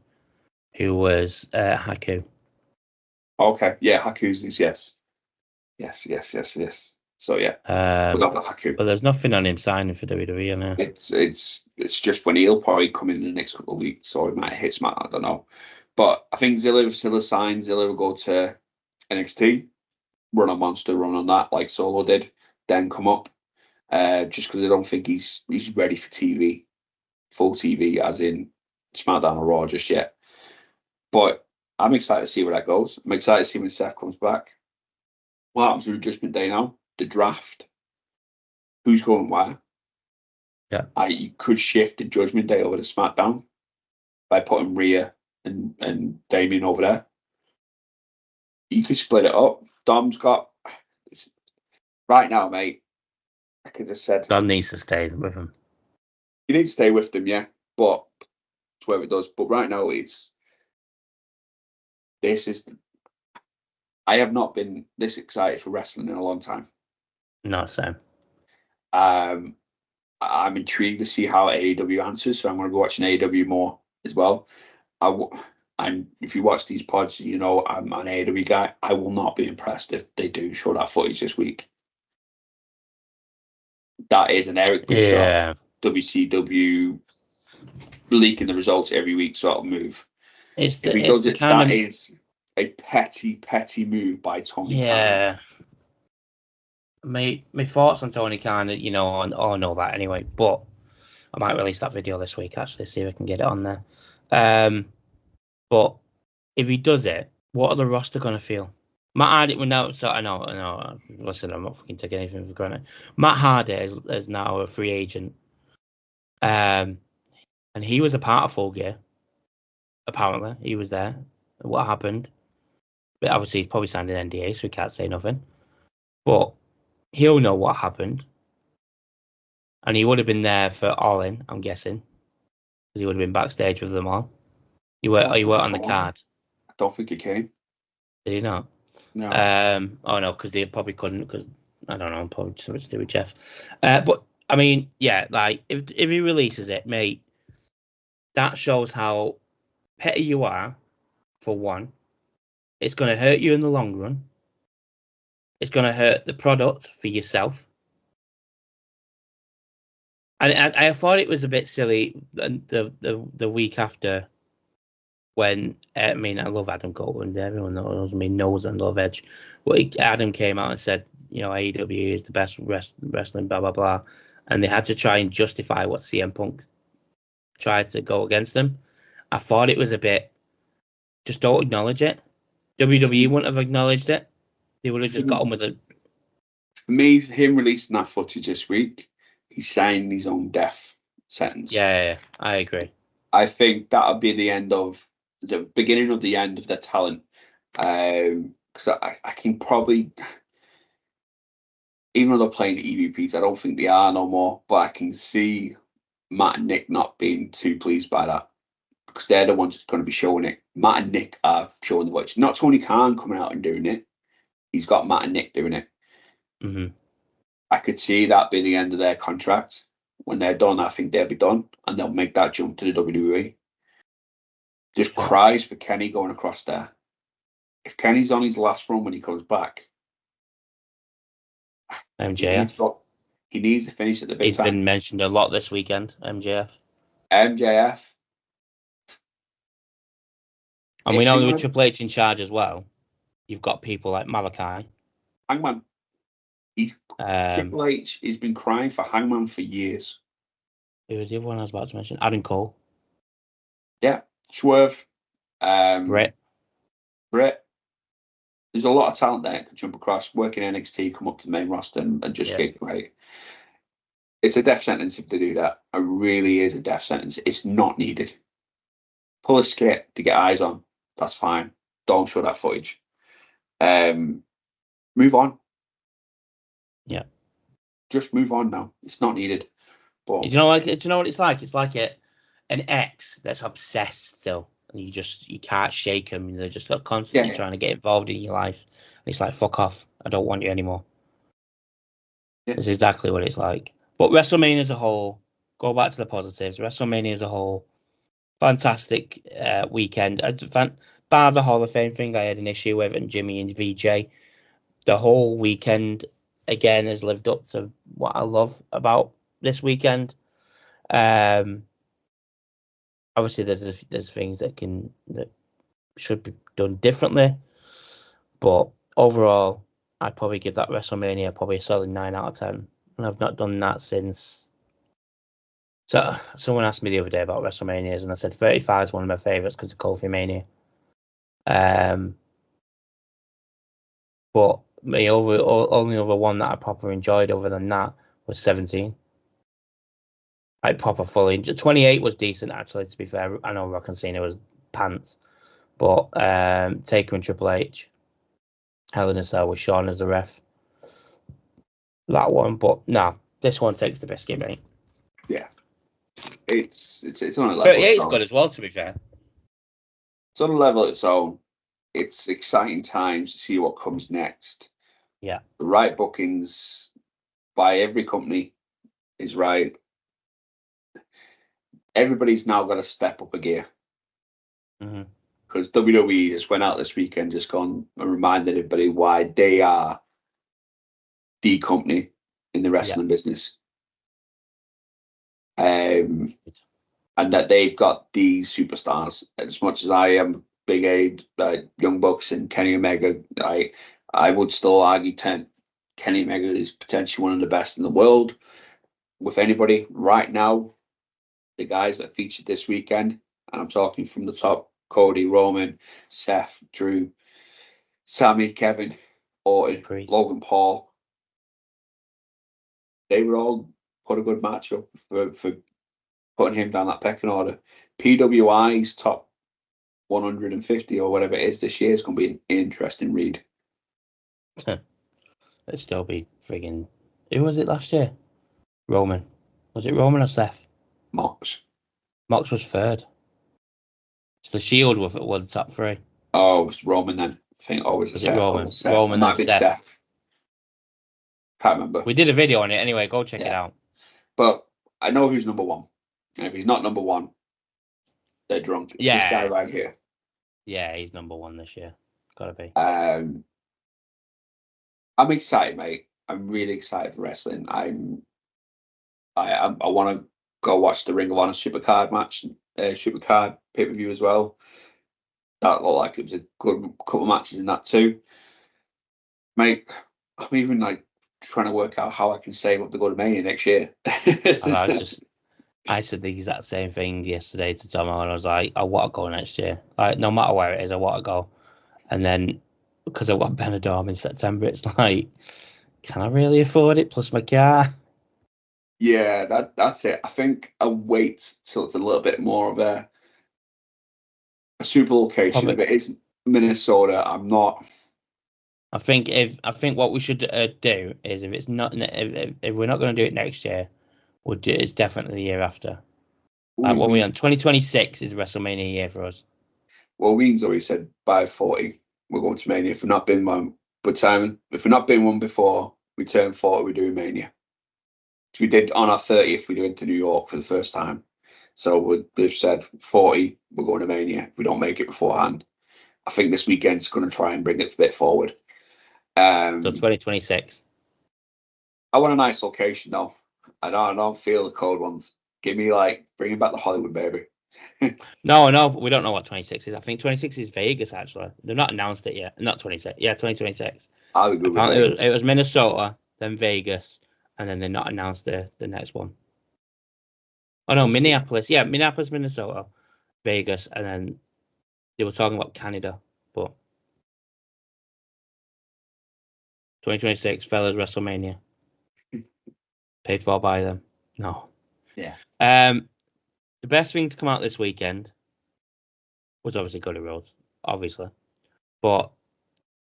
Speaker 1: who was Haku.
Speaker 2: Okay, yeah, Haku's yes. So yeah, forgot about Haku.
Speaker 1: But there's nothing on him signing for WWE now.
Speaker 2: It's just when he'll probably come in the next couple of weeks, or it might hit SmackDown. I don't know, but I think Zilla signs. Zilla will go to NXT, run a monster run on that like Solo did, then come up. Just because I don't think he's ready for TV, full TV, as in SmackDown or Raw just yet. But I'm excited to see where that goes. I'm excited to see when Seth comes back. What happens with Judgment Day now? The draft. Who's going where?
Speaker 1: Yeah.
Speaker 2: You could shift the Judgment Day over to SmackDown by putting Rhea and Damien over there. You could split it up. Dom's got right now, mate. I could have said
Speaker 1: Dom needs to stay with him.
Speaker 2: You need to stay with them, yeah. But it's where it does. But right now, I have not been this excited for wrestling in a long time.
Speaker 1: No, same.
Speaker 2: I'm intrigued to see how AEW answers, so I'm going to be watching AEW more as well. And if you watch these pods, you know I'm an AEW guy. I will not be impressed if they do show that footage this week. That is an Eric Bischoff, WCW leaking the results every week sort of move. If he does it, that is a petty move by Tony Khan.
Speaker 1: My thoughts on Tony Khan, you know, on all that anyway. But I might release that video this week actually, see if I can get it on there. But if he does it, what are the roster gonna feel? Matt Hardy, well, no, so I know. Listen, I'm not fucking taking anything for granted. Matt Hardy is now a free agent. And he was a part of Full Gear. Apparently, he was there. What happened? But obviously, he's probably signed an NDA, so he can't say nothing. But he'll know what happened. And he would have been there for All In, I'm guessing. Because he would have been backstage with them all. You weren't on the card.
Speaker 2: I don't think he came.
Speaker 1: Did he not?
Speaker 2: No.
Speaker 1: Oh, no, because they probably couldn't, because, I don't know, probably something to do with Jeff. But, I mean, yeah, like, if he releases it, mate, that shows how petty you are, for one. It's going to hurt you in the long run. It's going to hurt the product for yourself. And I thought it was a bit silly the week after when, I mean, I love Adam Cole and everyone knows me, knows and love Edge. But Adam came out and said, you know, AEW is the best wrestling, blah, blah, blah. And they had to try and justify what CM Punk tried to go against them. I thought it was a bit Just don't acknowledge it. WWE wouldn't have acknowledged it. They would have just got on with it.
Speaker 2: For me, him releasing that footage this week, he's signing his own death sentence.
Speaker 1: Yeah, I agree.
Speaker 2: I think that'll be the beginning of the end of their talent. Because I can probably, even though they're playing EVPs, I don't think they are no more. But I can see Matt and Nick not being too pleased by that, because they're the ones that's going to be showing it. Matt and Nick are showing the voice. Not Tony Khan coming out and doing it. He's got Matt and Nick doing it.
Speaker 1: Mm-hmm.
Speaker 2: I could see that being the end of their contract. When they're done, I think they'll be done, and they'll make that jump to the WWE. Just cries for Kenny going across there. If Kenny's on his last run when he comes back,
Speaker 1: MJF.
Speaker 2: He needs to finish at the big
Speaker 1: He's
Speaker 2: time.
Speaker 1: been mentioned a lot this weekend, MJF. And we know with Triple H in charge as well, you've got people like Malachi.
Speaker 2: Hangman. Triple H has been crying for Hangman for years.
Speaker 1: Who was the other one I was about to mention? Adam Cole.
Speaker 2: Yeah. Swerve.
Speaker 1: Britt.
Speaker 2: There's a lot of talent there that can jump across, work in NXT, come up to the main roster and just get great. It's a death sentence if they do that. It really is a death sentence. It's not needed. Pull a skit to get eyes on. That's fine. Don't show that footage. Move on.
Speaker 1: Yeah.
Speaker 2: Just move on now. It's not needed. But
Speaker 1: do you know what it's like? It's like an ex that's obsessed still. And you can't shake them. They're just constantly trying to get involved in your life. And it's like, fuck off. I don't want you anymore. Yeah. That's exactly what it's like. But WrestleMania as a whole, go back to the positives. WrestleMania as a whole, fantastic weekend. Bar the Hall of Fame thing, I had an issue with, and Jimmy and VJ. The whole weekend, again, has lived up to what I love about this weekend. Obviously, there's things that should be done differently, but overall, I'd probably give that WrestleMania probably a solid 9 out of 10, and I've not done that since. So someone asked me the other day about WrestleManias, and I said 35 is one of my favorites because of Kofi Mania. But the only other one that I proper enjoyed other than that was 17. I proper fully enjoyed. 28 was decent, actually, to be fair. I know Rock and Cena was pants, but Taker and Triple H, Hell in a Cell with Shawn as the ref. That one, but no, this one takes the biscuit, mate.
Speaker 2: Yeah, it's on a level.
Speaker 1: 38 is good as well, to be fair.
Speaker 2: It's on a level of its own. It's exciting times to see what comes next.
Speaker 1: Yeah,
Speaker 2: the right bookings by every company is right. Everybody's now got to step up a gear. Because WWE just went out this weekend, just gone and reminded everybody why they are the company in the wrestling business. And that they've got these superstars. As much as I am Big A, Young Bucks and Kenny Omega, I would still argue Kenny Omega is potentially one of the best in the world. With anybody right now, the guys that featured this weekend, and I'm talking from the top: Cody, Roman, Seth, Drew, Sammy, Kevin, Orton,
Speaker 1: Priest,
Speaker 2: Logan Paul. They were all put a good match up for putting him down that pecking order. PWI's top 150 or whatever it is this year is going to be an interesting read.
Speaker 1: It'd still be frigging. Who was it last year? Roman. Was it Roman or Seth?
Speaker 2: Mox.
Speaker 1: Mox was third. So the Shield were the top three.
Speaker 2: Oh, it was Roman then. I think always
Speaker 1: was
Speaker 2: Seth.
Speaker 1: It Roman?
Speaker 2: Seth.
Speaker 1: Roman and Seth.
Speaker 2: Can't remember.
Speaker 1: We did a video on it anyway. Go check it out.
Speaker 2: But I know who's number one. And if he's not number one, they're drunk. It's this guy right here.
Speaker 1: Yeah, he's number one this year. Gotta be.
Speaker 2: I'm excited, mate. I'm really excited for wrestling. I want to go watch the Ring of Honor Supercard match, Supercard pay-per-view as well. That looked like it was a good couple of matches in that too. Mate, I'm even trying to work out how I can save up to go to Mania next year.
Speaker 1: I I said the exact same thing yesterday to Tomo, and I was like, I want to go next year. Like, no matter where it is, I want to go. And then, because I want Benidorm in September, it's like, can I really afford it? Plus my car.
Speaker 2: Yeah, that's it. I think I'll wait till it's a little bit more of a super location. If
Speaker 1: Probably,
Speaker 2: it is Minnesota, I'm not.
Speaker 1: I think what we should do is if it's not if we're not going to do it next year, we'll do it's definitely the year after. Like what we
Speaker 2: We
Speaker 1: on 2026 is WrestleMania year for us.
Speaker 2: well, Ween's always said by 40 we're going to Mania. If we've not been one, but time if we've not been one before we turn 40, we're doing Mania. So we did on our 30th, we went to New York for the first time. So we've said 40, we're going to Mania. If we don't make it beforehand, I think this weekend's going to try and bring it a bit forward.
Speaker 1: So 2026.
Speaker 2: I want a nice location though. I don't feel the cold ones. Give me like bringing back the Hollywood baby.
Speaker 1: No, we don't know what 26 is. I think 26 is Vegas actually. They've not announced it yet. Not 26. Yeah, 2026.
Speaker 2: I'll be good with
Speaker 1: Apparently
Speaker 2: Vegas.
Speaker 1: it was Minnesota, then Vegas, and then they're not announced the next one. Oh no,
Speaker 2: We'll see.
Speaker 1: Minneapolis. Yeah, Minneapolis, Minnesota, Vegas, and then they were talking about Canada, but 2026 fellas WrestleMania paid for by them. No.
Speaker 2: Yeah.
Speaker 1: The best thing to come out this weekend was obviously Cody Rhodes, obviously, but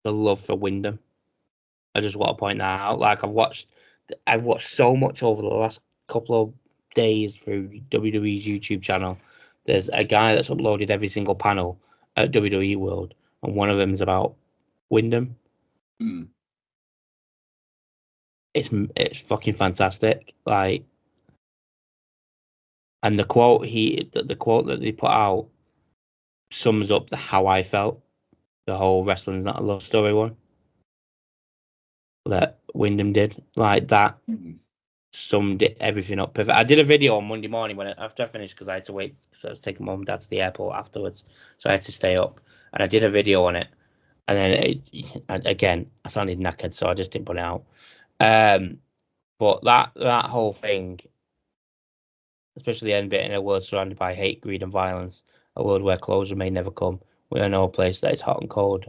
Speaker 1: the love for Wyndham. I just want to point that out. Like I've watched so much over the last couple of days through WWE's YouTube channel. There's a guy that's uploaded every single panel at WWE World, and one of them is about Wyndham.
Speaker 2: Mm.
Speaker 1: It's fucking fantastic. Like, and the quote that they put out sums up how I felt. The whole wrestling's not a love story one that Wyndham did like that
Speaker 2: Mm.
Speaker 1: summed everything up perfect. I did a video on Monday morning after I finished because I had to wait because I was taking mum and dad to the airport afterwards, so I had to stay up. And I did a video on it, and then again I sounded knackered, so I just didn't put it out. But that whole thing, especially the end bit, in a world surrounded by hate, greed, and violence, a world where closure may never come. We are no place that is hot and cold.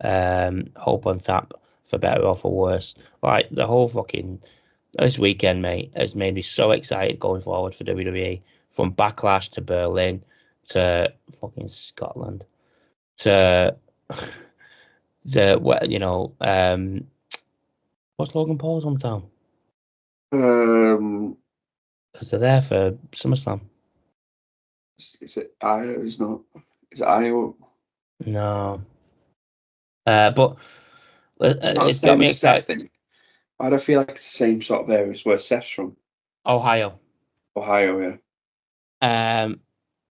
Speaker 1: Hope on tap for better or for worse. Like the whole fucking this weekend, mate, has made me so excited going forward for WWE. From Backlash to Berlin to fucking Scotland to what what's Logan Paul's hometown?
Speaker 2: Um,
Speaker 1: Because they're there for SummerSlam.
Speaker 2: is it Iowa? It's not. Is it Iowa?
Speaker 1: No, but
Speaker 2: It's not the
Speaker 1: it's got
Speaker 2: same
Speaker 1: me
Speaker 2: as Seth.
Speaker 1: excited.
Speaker 2: Thing. I don't feel like it's the same sort of areas where Seth's from.
Speaker 1: Ohio.
Speaker 2: Ohio, yeah.
Speaker 1: Um,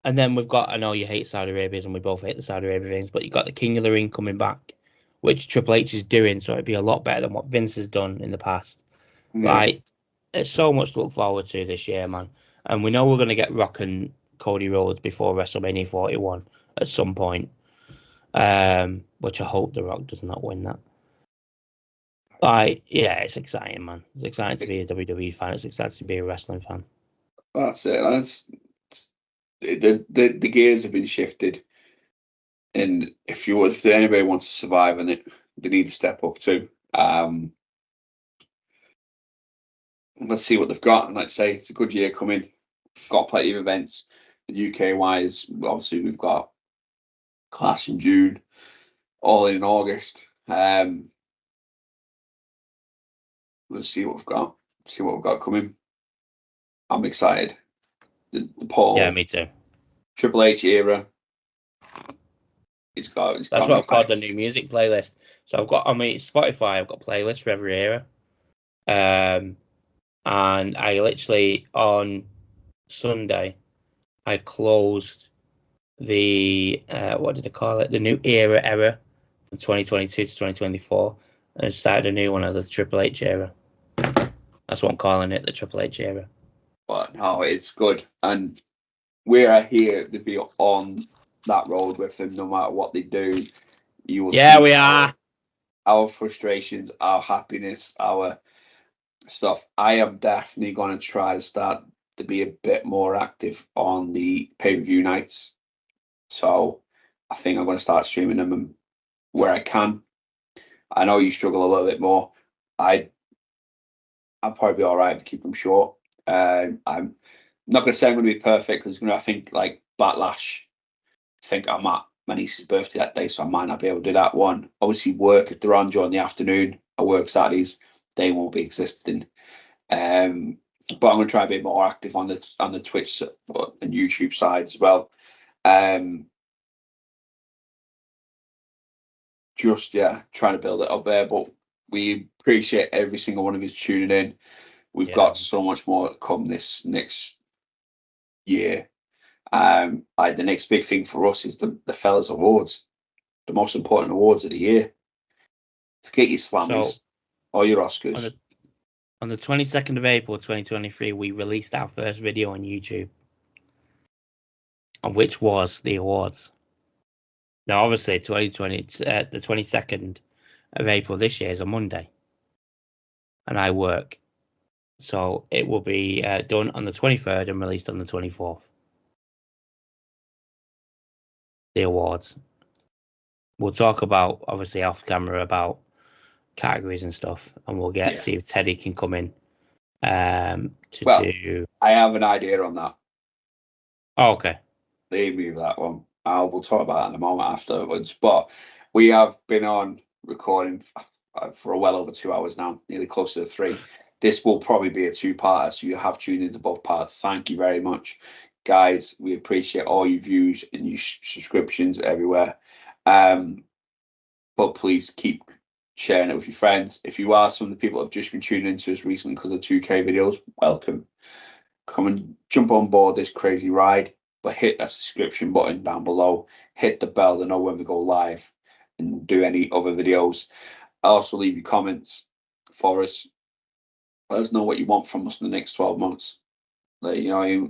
Speaker 1: and then we've got, I know you hate Saudi Arabians and we both hate the Saudi Arabians, but you've got the King of the Ring coming back, which Triple H is doing, so it'd be a lot better than what Vince has done in the past.
Speaker 2: Yeah.
Speaker 1: Like, there's so much to look forward to this year, man. And we know we're going to get Rock and Cody Rhodes before WrestleMania 41 at some point, which I hope The Rock does not win that. Like, yeah, it's exciting, man. It's exciting to be a WWE fan. It's exciting to be a wrestling fan.
Speaker 2: That's it. That's the gears have been shifted, and if anybody wants to survive in it, they need to step up too. Let's see what they've got, and let's say it's a good year coming. Got plenty of events. UK wise, obviously we've got Clash in June, all in August. Let's see what we've got. See what we've got coming. I'm excited. The
Speaker 1: Yeah,
Speaker 2: Paul
Speaker 1: me too.
Speaker 2: Triple H era. It's
Speaker 1: That's
Speaker 2: got
Speaker 1: what
Speaker 2: me
Speaker 1: I've called the
Speaker 2: hyped.
Speaker 1: new music playlist. So I've got on my Spotify, I've got playlists for every era. Um, and I literally on Sunday I closed the what did I call it? The new era from 2022 to 2024, and started a new one of the Triple H era. That's what I'm calling it, the Triple H era.
Speaker 2: But no, it's good. And we're here to be on that road with them no matter what they do. You will
Speaker 1: Yeah,
Speaker 2: see
Speaker 1: we are.
Speaker 2: our frustrations, our happiness, our stuff. I am definitely going to try to start to be a bit more active on the pay-per-view nights. So I think I'm going to start streaming them where I can. I know you struggle a little bit more. I'll probably be all right if I keep them short. I'm not going to say I'm going to be perfect because I think like Backlash. I think I'm at my niece's birthday that day, so I might not be able to do that one. Obviously, work if they're on during the afternoon. I work Saturdays; they won't be existing. But I'm going to try a bit more active on the Twitch and YouTube side as well. Just trying to build it up there. But we appreciate every single one of you tuning in. We've got so much more to come this next year. The next big thing for us is the Fellas Awards, the most important awards of the year. Forget your Slammers or your Oscars.
Speaker 1: On the 22nd of April 2023, we released our first video on YouTube, on which was the awards. Now, obviously, the 22nd of April this year is a Monday, and I work. So it will be done on the 23rd and released on the 24th. The awards. We'll talk about, obviously, off camera about categories and stuff, and we'll see if Teddy can come in do.
Speaker 2: I have an idea on that.
Speaker 1: Oh, okay.
Speaker 2: Leave me with that one. We'll talk about that in a moment afterwards. But we have been on recording for well over 2 hours now, nearly close to 3. This will probably be a 2-parter, so you have tuned into both parts. Thank you very much, guys. We appreciate all your views and your subscriptions everywhere. But please keep sharing it with your friends. If you are some of the people that have just been tuning into us recently because of 2K videos, welcome. Come and jump on board this crazy ride. But hit that subscription button down below. Hit the bell to know when we go live and do any other videos. Also, leave your comments for us. Let us know what you want from us in the next 12 months. I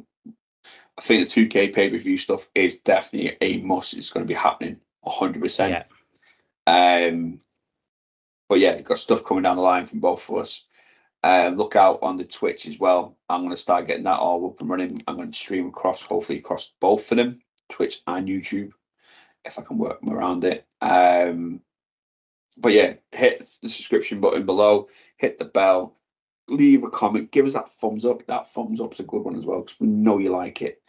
Speaker 2: think the 2K pay-per-view stuff is definitely a must. It's going to be happening 100%. But you've got stuff coming down the line from both of us. Look out on the Twitch as well. I'm going to start getting that all up and running. I'm going to stream hopefully across both of them, Twitch and YouTube, if I can work around it. But hit the subscription button below, hit the bell, leave a comment, give us that thumbs up. That thumbs up's a good one as well because we know you like it.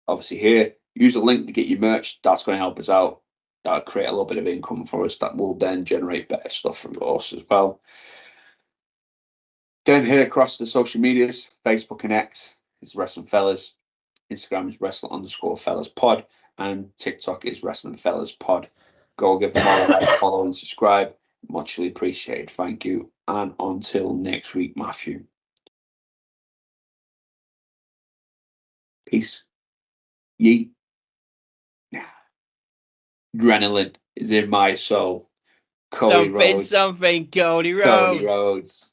Speaker 2: Obviously here, use the link to get your merch. That's going to help us out. That'll create a little bit of income for us that will then generate better stuff from us as well. Then hit across the social medias. Facebook and X is Wrestling Fellas. Instagram is Wrestle_Fellas Pod. And TikTok is Wrestling Fellas Pod. Go give them all a like, follow, and subscribe. Muchly appreciated. Thank you. And until next week, Matthew. Peace. Yeet. Adrenaline is in my soul. Cody Rhodes.
Speaker 1: Something, Cody Rhodes.
Speaker 2: Cody Rhodes.